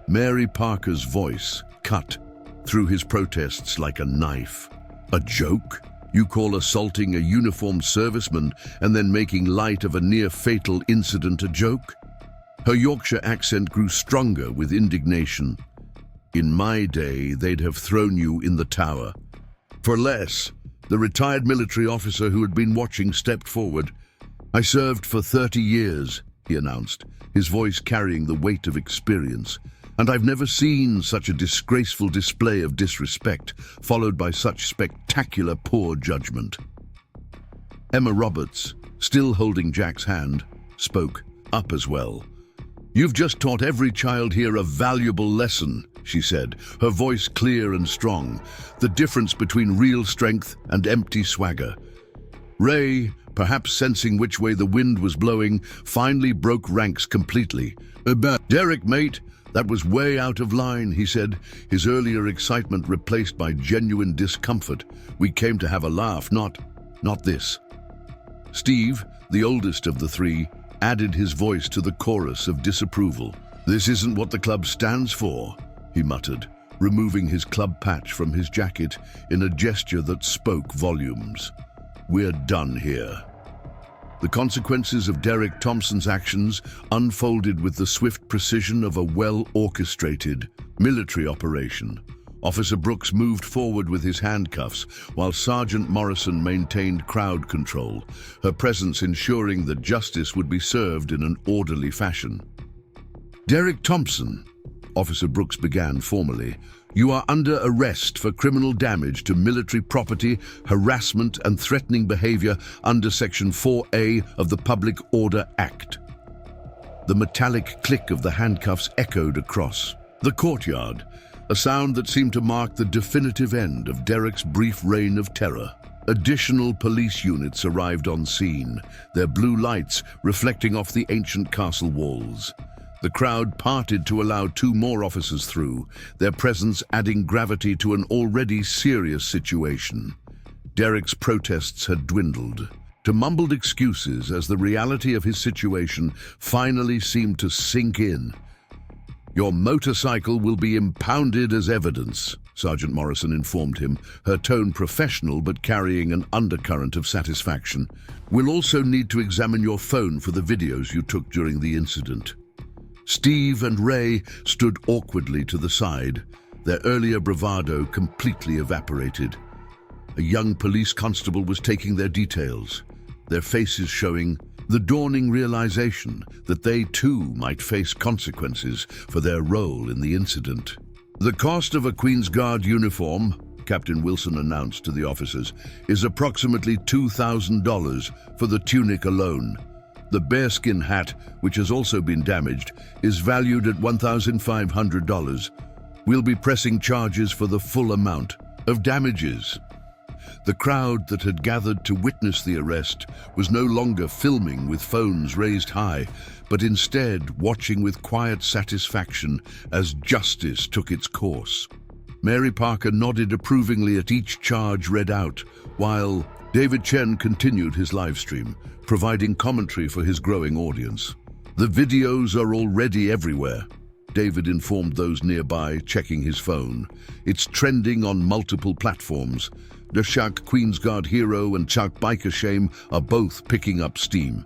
Mary Parker's voice cut through his protests like a knife. "A joke? You call assaulting a uniformed serviceman and then making light of a near-fatal incident a joke?" Her Yorkshire accent grew stronger with indignation. "In my day, they'd have thrown you in the tower." "For less." The retired military officer who had been watching stepped forward. "I served for 30 years, he announced, his voice carrying the weight of experience. "And I've never seen such a disgraceful display of disrespect, followed by such spectacular poor judgment." Emma Roberts, still holding Jack's hand, spoke up as well. "You've just taught every child here a valuable lesson," she said, her voice clear and strong, "the difference between real strength and empty swagger." Ray, perhaps sensing which way the wind was blowing, finally broke ranks completely. "Derek, mate, that was way out of line," he said, his earlier excitement replaced by genuine discomfort. "We came to have a laugh, not this." Steve, the oldest of the three, added his voice to the chorus of disapproval. "This isn't what the club stands for," he muttered, removing his club patch from his jacket in a gesture that spoke volumes. "We're done here." The consequences of Derek Thompson's actions unfolded with the swift precision of a well-orchestrated military operation. Officer Brooks moved forward with his handcuffs, while Sergeant Morrison maintained crowd control, her presence ensuring that justice would be served in an orderly fashion. "Derek Thompson," Officer Brooks began formally, "you are under arrest for criminal damage to military property, harassment and threatening behavior under Section 4A of the Public Order Act." The metallic click of the handcuffs echoed across the courtyard, a sound that seemed to mark the definitive end of Derek's brief reign of terror. Additional police units arrived on scene, their blue lights reflecting off the ancient castle walls. The crowd parted to allow 2 more officers through, their presence adding gravity to an already serious situation. Derek's protests had dwindled to mumbled excuses as the reality of his situation finally seemed to sink in. "Your motorcycle will be impounded as evidence," Sergeant Morrison informed him, her tone professional but carrying an undercurrent of satisfaction. "We'll also need to examine your phone for the videos you took during the incident." Steve and Ray stood awkwardly to the side, their earlier bravado completely evaporated. A young police constable was taking their details, their faces showing the dawning realization that they too might face consequences for their role in the incident. "The cost of a Queen's Guard uniform," Captain Wilson announced to the officers, "is approximately $2,000 for the tunic alone. The bearskin hat, which has also been damaged, is valued at $1,500. We'll be pressing charges for the full amount of damages." The crowd that had gathered to witness the arrest was no longer filming with phones raised high, but instead watching with quiet satisfaction as justice took its course. Mary Parker nodded approvingly at each charge read out, while David Chen continued his live stream, providing commentary for his growing audience. "The videos are already everywhere," David informed those nearby, checking his phone. "It's trending on multiple platforms. The Shark Queen's Guard Hero and Shark Biker Shame are both picking up steam."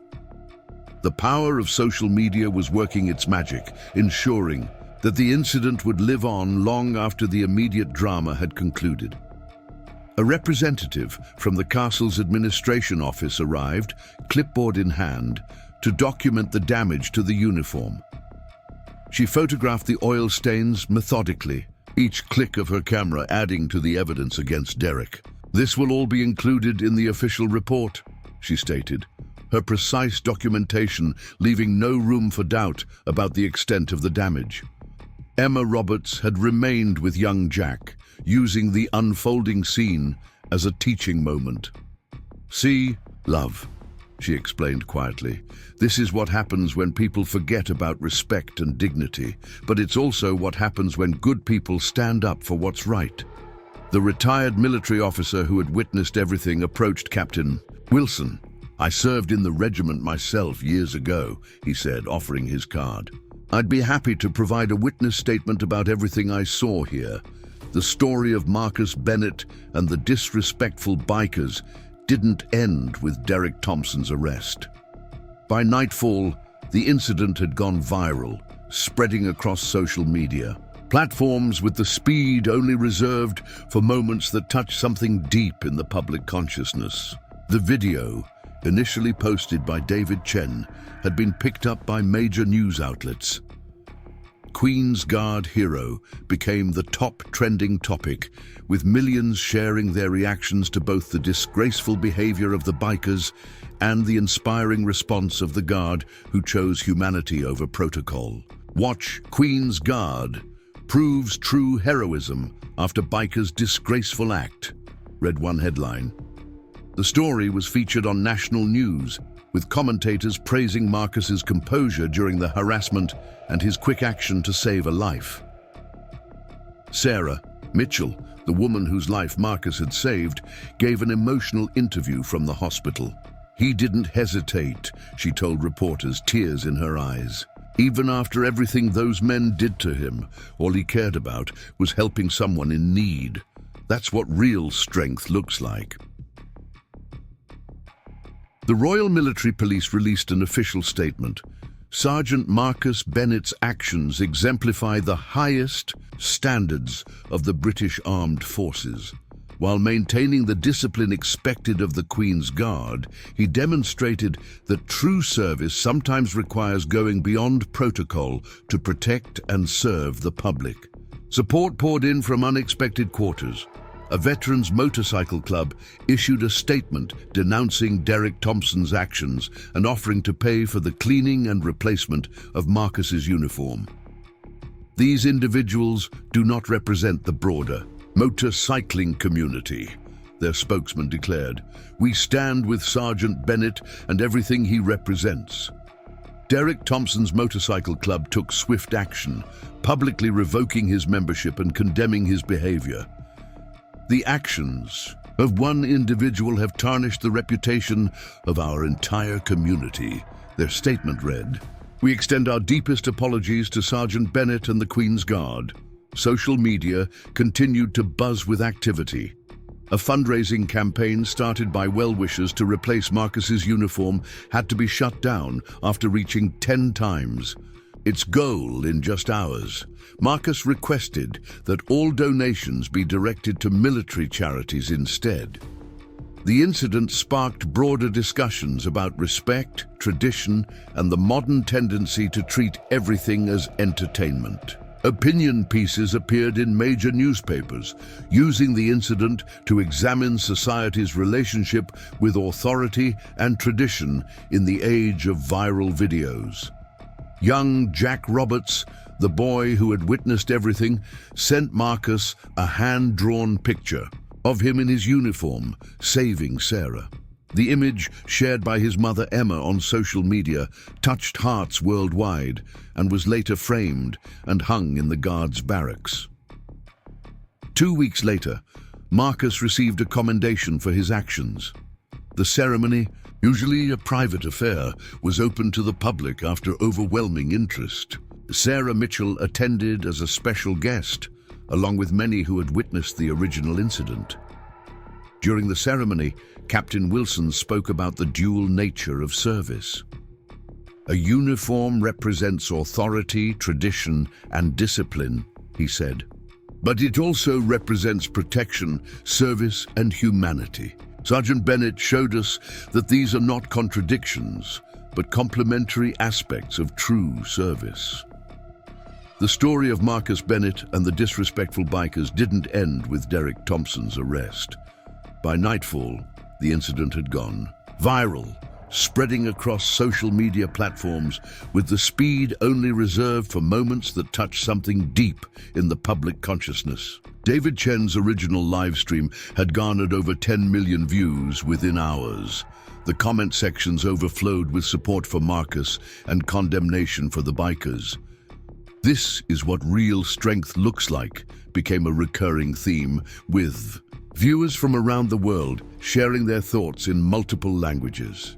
The power of social media was working its magic, ensuring that the incident would live on long after the immediate drama had concluded. A representative from the castle's administration office arrived, clipboard in hand, to document the damage to the uniform. She photographed the oil stains methodically, each click of her camera adding to the evidence against Derek. "This will all be included in the official report," she stated, her precise documentation leaving no room for doubt about the extent of the damage. Emma Roberts had remained with young Jack, using the unfolding scene as a teaching moment. "See, love," she explained quietly. "This is what happens when people forget about respect and dignity, but it's also what happens when good people stand up for what's right." The retired military officer who had witnessed everything approached Captain Wilson. "I served in the regiment myself years ago," he said, offering his card. "I'd be happy to provide a witness statement about everything I saw here. The story of Marcus Bennett and the disrespectful bikers didn't end with Derek Thompson's arrest. By nightfall, the incident had gone viral, spreading across social media. Platforms with the speed only reserved for moments that touch something deep in the public consciousness. The video, initially posted by David Chen, had been picked up by major news outlets. Queen's Guard hero became the top trending topic, with millions sharing their reactions to both the disgraceful behavior of the bikers and the inspiring response of the Guard who chose humanity over protocol. "Watch Queen's Guard proves true heroism after bikers' disgraceful act," read one headline. The story was featured on national news, with commentators praising Marcus's composure during the harassment and his quick action to save a life. Sarah Mitchell, the woman whose life Marcus had saved, gave an emotional interview from the hospital. "He didn't hesitate," she told reporters, tears in her eyes. "Even after everything those men did to him, all he cared about was helping someone in need. That's what real strength looks like." The Royal Military Police released an official statement. Sergeant Marcus Bennett's actions exemplify the highest standards of the British Armed Forces. While maintaining the discipline expected of the Queen's Guard, he demonstrated that true service sometimes requires going beyond protocol to protect and serve the public. Support poured in from unexpected quarters. A veterans motorcycle club issued a statement denouncing Derek Thompson's actions and offering to pay for the cleaning and replacement of Marcus's uniform. "These individuals do not represent the broader motorcycling community," their spokesman declared. "We stand with Sergeant Bennett and everything he represents." Derek Thompson's motorcycle club took swift action, publicly revoking his membership and condemning his behavior. "The actions of one individual have tarnished the reputation of our entire community," their statement read. "We extend our deepest apologies to Sergeant Bennett and the Queen's Guard." Social media continued to buzz with activity. A fundraising campaign started by well-wishers to replace Marcus's uniform had to be shut down after reaching 10 times its goal in just hours. Marcus requested that all donations be directed to military charities instead. The incident sparked broader discussions about respect, tradition, and the modern tendency to treat everything as entertainment. Opinion pieces appeared in major newspapers, using the incident to examine society's relationship with authority and tradition in the age of viral videos. Young Jack Roberts, the boy who had witnessed everything, sent Marcus a hand-drawn picture of him in his uniform, saving Sarah. The image, shared by his mother Emma on social media, touched hearts worldwide and was later framed and hung in the guards' barracks. 2 weeks later, Marcus received a commendation for his actions. The ceremony, usually a private affair, was open to the public after overwhelming interest. Sarah Mitchell attended as a special guest, along with many who had witnessed the original incident. During the ceremony, Captain Wilson spoke about the dual nature of service. "A uniform represents authority, tradition, and discipline," he said. But it also represents protection, service, and humanity. Sergeant Bennett showed us that these are not contradictions, but complementary aspects of true service. The story of Marcus Bennett and the disrespectful bikers didn't end with Derek Thompson's arrest. By nightfall, the incident had gone viral, spreading across social media platforms with the speed only reserved for moments that touch something deep in the public consciousness. David Chen's original live stream had garnered over 10 million views within hours. The comment sections overflowed with support for Marcus and condemnation for the bikers. "This is what real strength looks like," became a recurring theme, with viewers from around the world sharing their thoughts in multiple languages.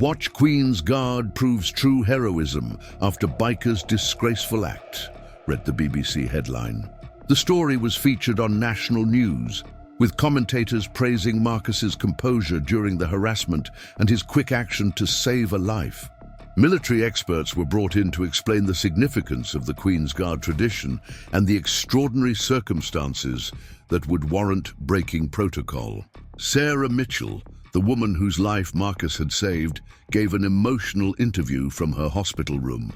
"Watch Queen's Guard proves true heroism after biker's disgraceful act," read the BBC headline. The story was featured on national news, with commentators praising Marcus's composure during the harassment and his quick action to save a life. Military experts were brought in to explain the significance of the Queen's Guard tradition and the extraordinary circumstances that would warrant breaking protocol. Sarah Mitchell, the woman whose life Marcus had saved, gave an emotional interview from her hospital room.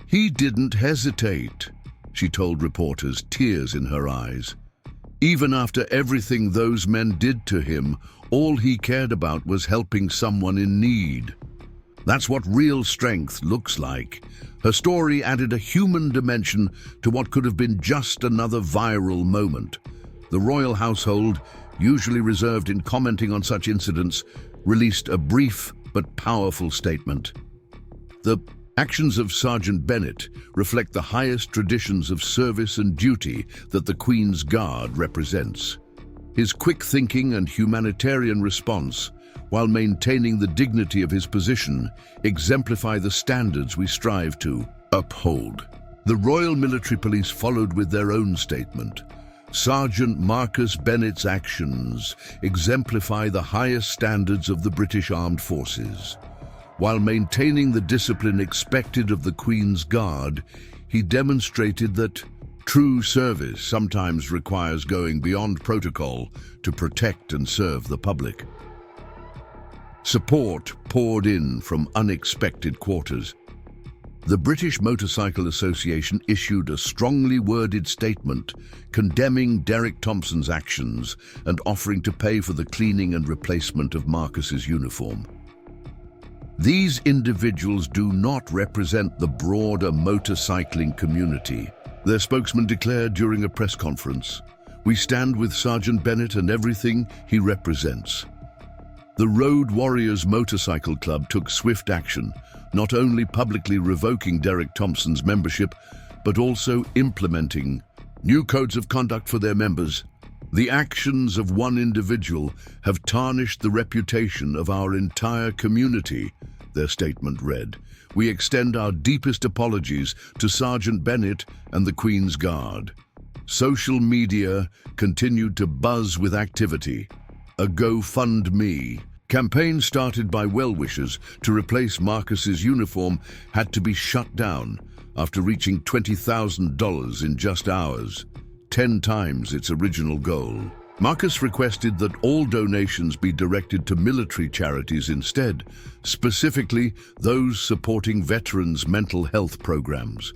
"He didn't hesitate," she told reporters, tears in her eyes. "Even after everything those men did to him, all he cared about was helping someone in need." That's what real strength looks like. Her story added a human dimension to what could have been just another viral moment. The royal household, usually reserved in commenting on such incidents, released a brief but powerful statement. The actions of Sergeant Bennett reflect the highest traditions of service and duty that the Queen's Guard represents. His quick thinking and humanitarian response, while maintaining the dignity of his position, exemplify the standards we strive to uphold. The Royal Military Police followed with their own statement. "Sergeant Marcus Bennett's actions exemplify the highest standards of the British Armed Forces. While maintaining the discipline expected of the Queen's Guard, he demonstrated that true service sometimes requires going beyond protocol to protect and serve the public." Support poured in from unexpected quarters. The British Motorcycle Association issued a strongly worded statement condemning Derek Thompson's actions and offering to pay for the cleaning and replacement of Marcus's uniform. These individuals do not represent the broader motorcycling community. Their spokesman declared during a press conference, "We stand with Sergeant Bennett and everything he represents." The Road Warriors Motorcycle Club took swift action, not only publicly revoking Derek Thompson's membership, but also implementing new codes of conduct for their members. "The actions of one individual have tarnished the reputation of our entire community," their statement read. "We extend our deepest apologies to Sergeant Bennett and the Queen's Guard." Social media continued to buzz with activity. A GoFundMe campaign started by well-wishers to replace Marcus's uniform had to be shut down after reaching $20,000 in just hours, 10 times its original goal. Marcus requested that all donations be directed to military charities instead, specifically those supporting veterans' mental health programs.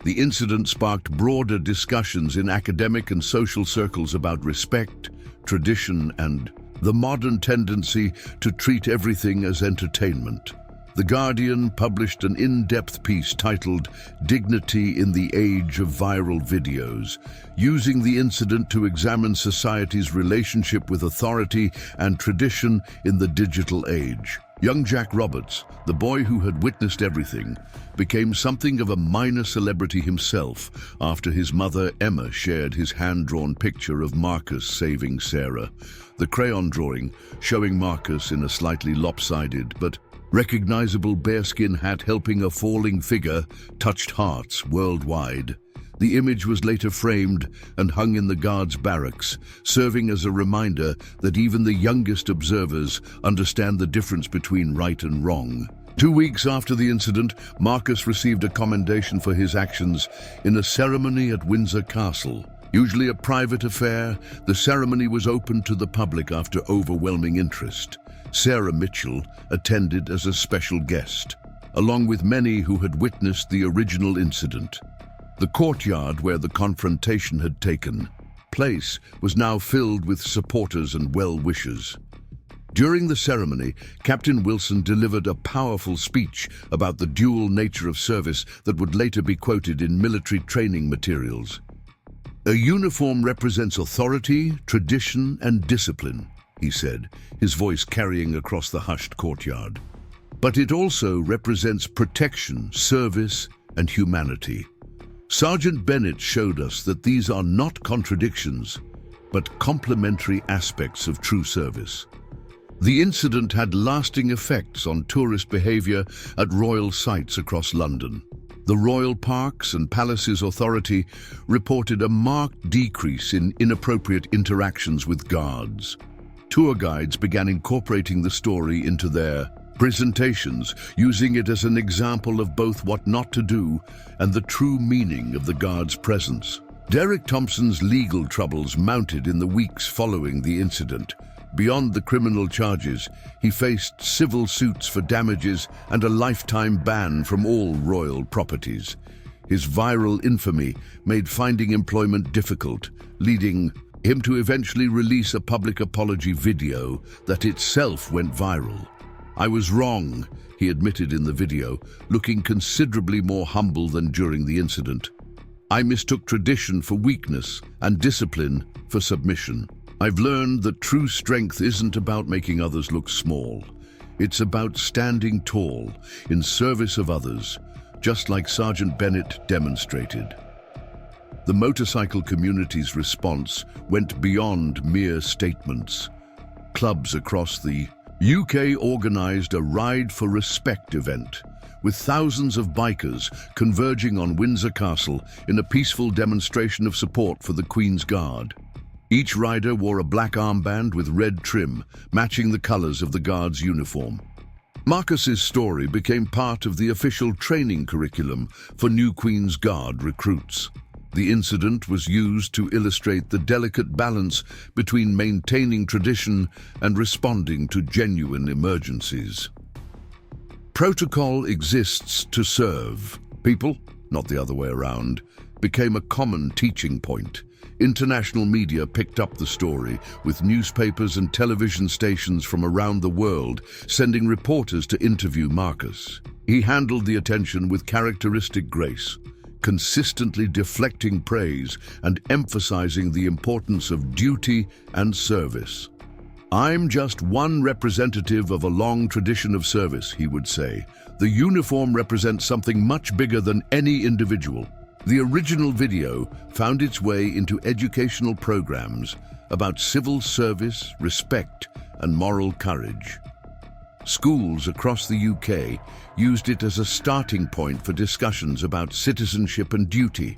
The incident sparked broader discussions in academic and social circles about respect, tradition, and the modern tendency to treat everything as entertainment. The Guardian published an in-depth piece titled "Dignity in the Age of Viral Videos," using the incident to examine society's relationship with authority and tradition in the digital age. Young Jack Roberts, the boy who had witnessed everything, became something of a minor celebrity himself after his mother Emma shared his hand-drawn picture of Marcus saving Sarah. The crayon drawing, showing Marcus in a slightly lopsided but recognizable bearskin hat helping a falling figure, touched hearts worldwide. The image was later framed and hung in the guards' barracks, serving as a reminder that even the youngest observers understand the difference between right and wrong. 2 weeks after the incident, Marcus received a commendation for his actions in a ceremony at Windsor Castle. Usually a private affair, the ceremony was open to the public after overwhelming interest. Sarah Mitchell attended as a special guest, along with many who had witnessed the original incident. The courtyard where the confrontation had taken place was now filled with supporters and well-wishers. During the ceremony, Captain Wilson delivered a powerful speech about the dual nature of service that would later be quoted in military training materials. "A uniform represents authority, tradition, and discipline," he said, his voice carrying across the hushed courtyard. "But it also represents protection, service, and humanity." Sergeant Bennett showed us that these are not contradictions, but complementary aspects of true service. The incident had lasting effects on tourist behavior at royal sites across London. The Royal Parks and Palaces Authority reported a marked decrease in inappropriate interactions with guards. Tour guides began incorporating the story into their presentations, using it as an example of both what not to do and the true meaning of the guard's presence. Derek Thompson's legal troubles mounted in the weeks following the incident. Beyond the criminal charges, he faced civil suits for damages and a lifetime ban from all royal properties. His viral infamy made finding employment difficult, leading him to eventually release a public apology video that itself went viral. "I was wrong," he admitted in the video, looking considerably more humble than during the incident. "I mistook tradition for weakness and discipline for submission. I've learned that true strength isn't about making others look small. It's about standing tall in service of others, just like Sergeant Bennett demonstrated." The motorcycle community's response went beyond mere statements. Clubs across the UK organized a Ride for Respect event, with thousands of bikers converging on Windsor Castle in a peaceful demonstration of support for the Queen's Guard. Each rider wore a black armband with red trim, matching the colors of the Guard's uniform. Marcus's story became part of the official training curriculum for new Queen's Guard recruits. The incident was used to illustrate the delicate balance between maintaining tradition and responding to genuine emergencies. Protocol exists to serve. People, not the other way around, became a common teaching point. International media picked up the story, with newspapers and television stations from around the world sending reporters to interview Marcus. He handled the attention with characteristic grace, consistently deflecting praise and emphasizing the importance of duty and service. "I'm just one representative of a long tradition of service," he would say. "The uniform represents something much bigger than any individual." The original video found its way into educational programs about civil service, respect, and moral courage. Schools across the UK used it as a starting point for discussions about citizenship and duty.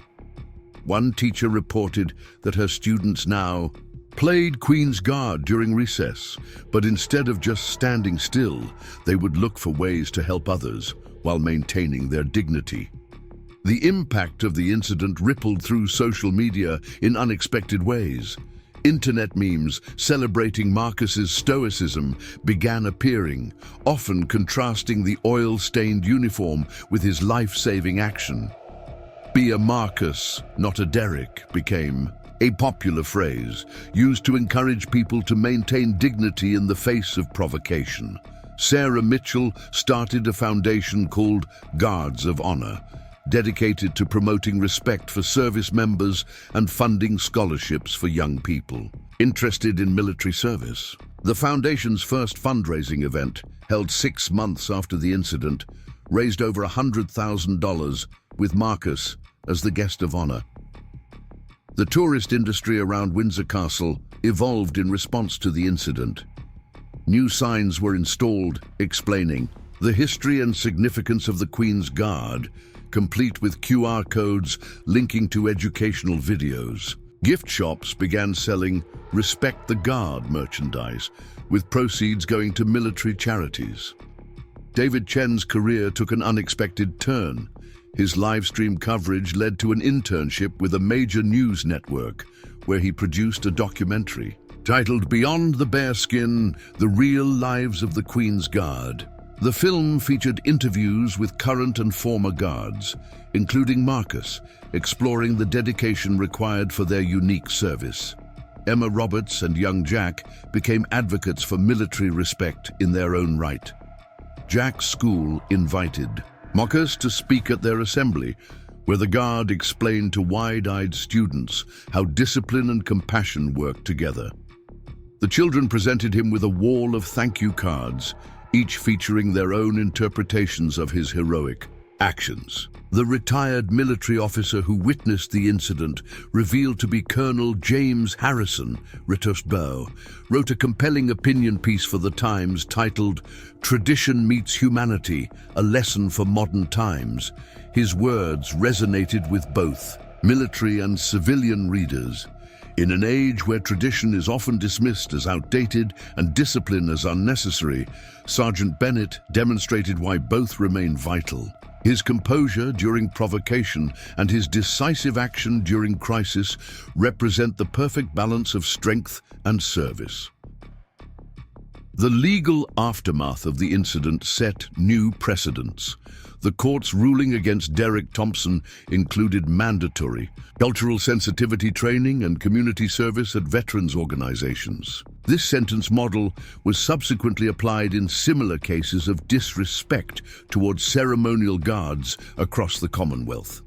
One teacher reported that her students now played Queen's Guard during recess, but instead of just standing still, they would look for ways to help others while maintaining their dignity. The impact of the incident rippled through social media in unexpected ways. Internet memes celebrating Marcus's stoicism began appearing, often contrasting the oil-stained uniform with his life-saving action. "Be a Marcus, not a Derek," became a popular phrase used to encourage people to maintain dignity in the face of provocation. Sarah Mitchell started a foundation called Guards of Honor, dedicated to promoting respect for service members and funding scholarships for young people interested in military service. The foundation's first fundraising event, held 6 months after the incident, raised over $100,000 with Marcus as the guest of honor. The tourist industry around Windsor Castle evolved in response to the incident. New signs were installed explaining the history and significance of the Queen's Guard, complete with QR codes linking to educational videos. Gift shops began selling Respect the Guard merchandise, with proceeds going to military charities. David Chen's career took an unexpected turn. His live-stream coverage led to an internship with a major news network, where he produced a documentary titled Beyond the Bearskin: The Real Lives of the Queen's Guard. The film featured interviews with current and former guards, including Marcus, exploring the dedication required for their unique service. Emma Roberts and young Jack became advocates for military respect in their own right. Jack's school invited Marcus to speak at their assembly, where the guard explained to wide-eyed students how discipline and compassion work together. The children presented him with a wall of thank you cards, each featuring their own interpretations of his heroic actions. The retired military officer who witnessed the incident, revealed to be Colonel James Harrison Rittershbow, wrote a compelling opinion piece for The Times titled "Tradition Meets Humanity, a Lesson for Modern Times." His words resonated with both military and civilian readers. In an age where tradition is often dismissed as outdated and discipline as unnecessary, Sergeant Bennett demonstrated why both remain vital. His composure during provocation and his decisive action during crisis represent the perfect balance of strength and service. The legal aftermath of the incident set new precedents. The court's ruling against Derek Thompson included mandatory cultural sensitivity training and community service at veterans organizations. This sentence model was subsequently applied in similar cases of disrespect towards ceremonial guards across the Commonwealth.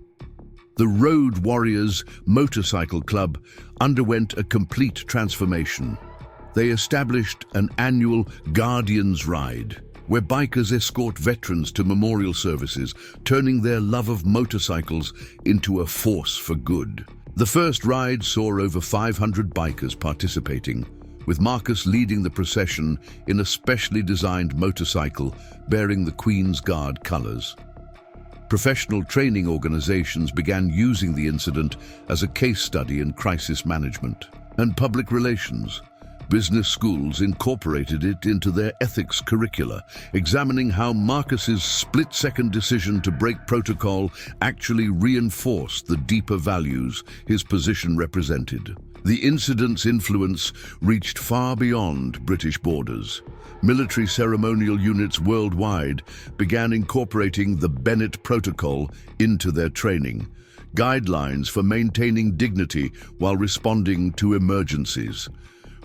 The Road Warriors Motorcycle Club underwent a complete transformation. They established an annual Guardians Ride, where bikers escort veterans to memorial services, turning their love of motorcycles into a force for good. The first ride saw over 500 bikers participating, with Marcus leading the procession in a specially designed motorcycle bearing the Queen's Guard colours. Professional training organisations began using the incident as a case study in crisis management and public relations. Business schools incorporated it into their ethics curricula, examining how Marcus's split-second decision to break protocol actually reinforced the deeper values his position represented. The incident's influence reached far beyond British borders. Military ceremonial units worldwide began incorporating the Bennett Protocol into their training, guidelines for maintaining dignity while responding to emergencies.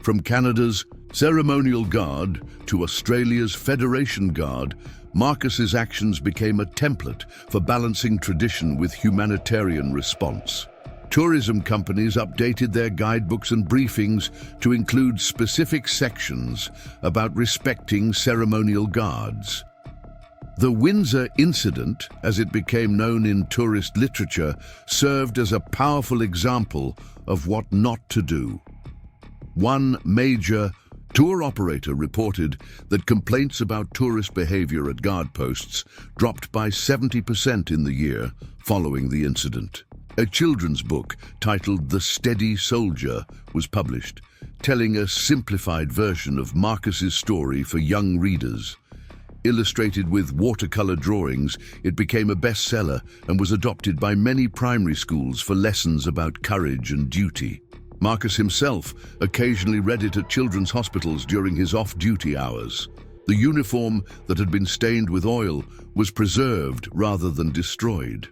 From Canada's Ceremonial Guard to Australia's Federation Guard, Marcus's actions became a template for balancing tradition with humanitarian response. Tourism companies updated their guidebooks and briefings to include specific sections about respecting ceremonial guards. The Windsor incident, as it became known in tourist literature, served as a powerful example of what not to do. One major tour operator reported that complaints about tourist behavior at guard posts dropped by 70% in the year following the incident. A children's book titled The Steady Soldier was published, telling a simplified version of Marcus's story for young readers. Illustrated with watercolor drawings, it became a bestseller and was adopted by many primary schools for lessons about courage and duty. Marcus himself occasionally read it at children's hospitals during his off-duty hours. The uniform that had been stained with oil was preserved rather than destroyed.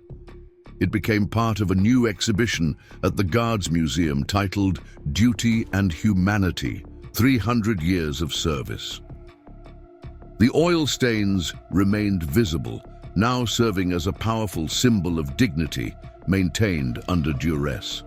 It became part of a new exhibition at the Guards Museum titled Duty and Humanity, 300 Years of Service. The oil stains remained visible, now serving as a powerful symbol of dignity maintained under duress.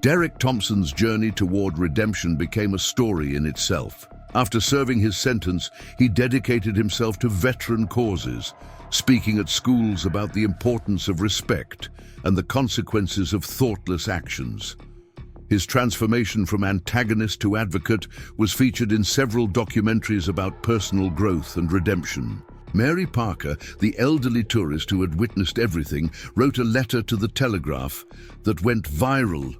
Derek Thompson's journey toward redemption became a story in itself. After serving his sentence, he dedicated himself to veteran causes, speaking at schools about the importance of respect and the consequences of thoughtless actions. His transformation from antagonist to advocate was featured in several documentaries about personal growth and redemption. Mary Parker, the elderly tourist who had witnessed everything, wrote a letter to the Telegraph that went viral.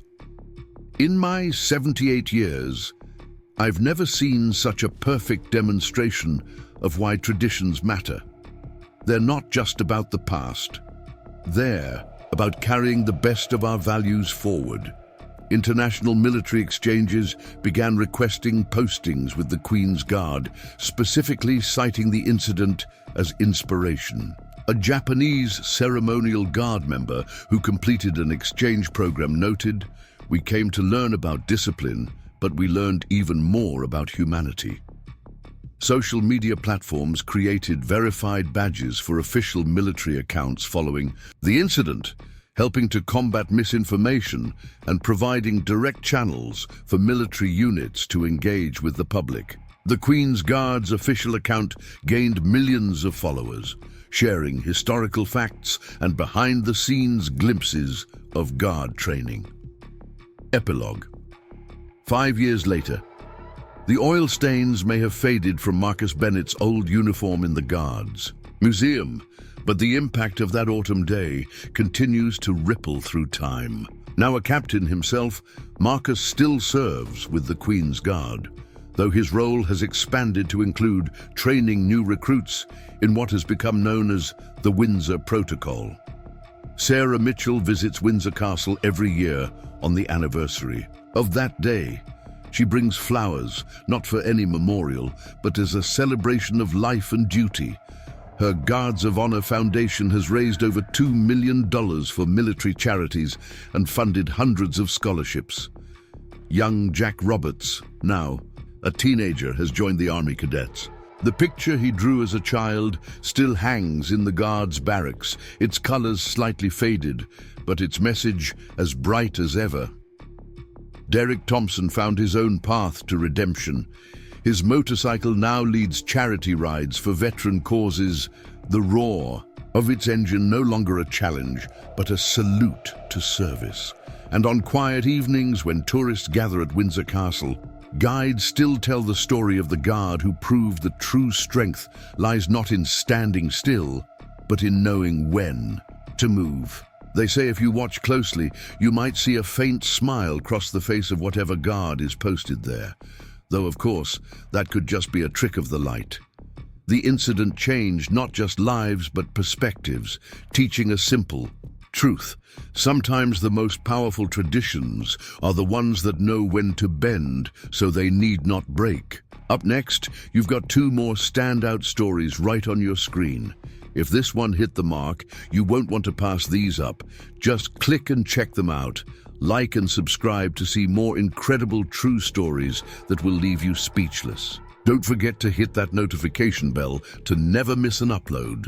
"In my 78 years, I've never seen such a perfect demonstration of why traditions matter. They're not just about the past. There, about carrying the best of our values forward. International military exchanges began requesting postings with the Queen's Guard, specifically citing the incident as inspiration. A Japanese ceremonial guard member who completed an exchange program noted, "We came to learn about discipline, but we learned even more about humanity." Social media platforms created verified badges for official military accounts following the incident, helping to combat misinformation and providing direct channels for military units to engage with the public. The Queen's Guard's official account gained millions of followers, sharing historical facts and behind-the-scenes glimpses of Guard training. Epilogue. 5 years later, the oil stains may have faded from Marcus Bennett's old uniform in the Guards Museum, but the impact of that autumn day continues to ripple through time. Now a captain himself, Marcus still serves with the Queen's Guard, though his role has expanded to include training new recruits in what has become known as the Windsor Protocol. Sarah Mitchell visits Windsor Castle every year on the anniversary of that day. She brings flowers, not for any memorial, but as a celebration of life and duty. Her Guards of Honor Foundation has raised over $2 million for military charities and funded hundreds of scholarships. Young Jack Roberts, now a teenager, has joined the Army Cadets. The picture he drew as a child still hangs in the Guards' barracks, its colors slightly faded, but its message as bright as ever. Derek Thompson found his own path to redemption. His motorcycle now leads charity rides for veteran causes, the roar of its engine no longer a challenge, but a salute to service. And on quiet evenings when tourists gather at Windsor Castle, guides still tell the story of the Guard who proved that true strength lies not in standing still, but in knowing when to move. They say if you watch closely, you might see a faint smile cross the face of whatever Guard is posted there. Though, of course, that could just be a trick of the light. The incident changed not just lives but perspectives, teaching a simple truth. Sometimes the most powerful traditions are the ones that know when to bend so they need not break. Up next, you've got 2 more standout stories right on your screen. If this one hit the mark, you won't want to pass these up. Just click and check them out. Like and subscribe to see more incredible true stories that will leave you speechless. Don't forget to hit that notification bell to never miss an upload.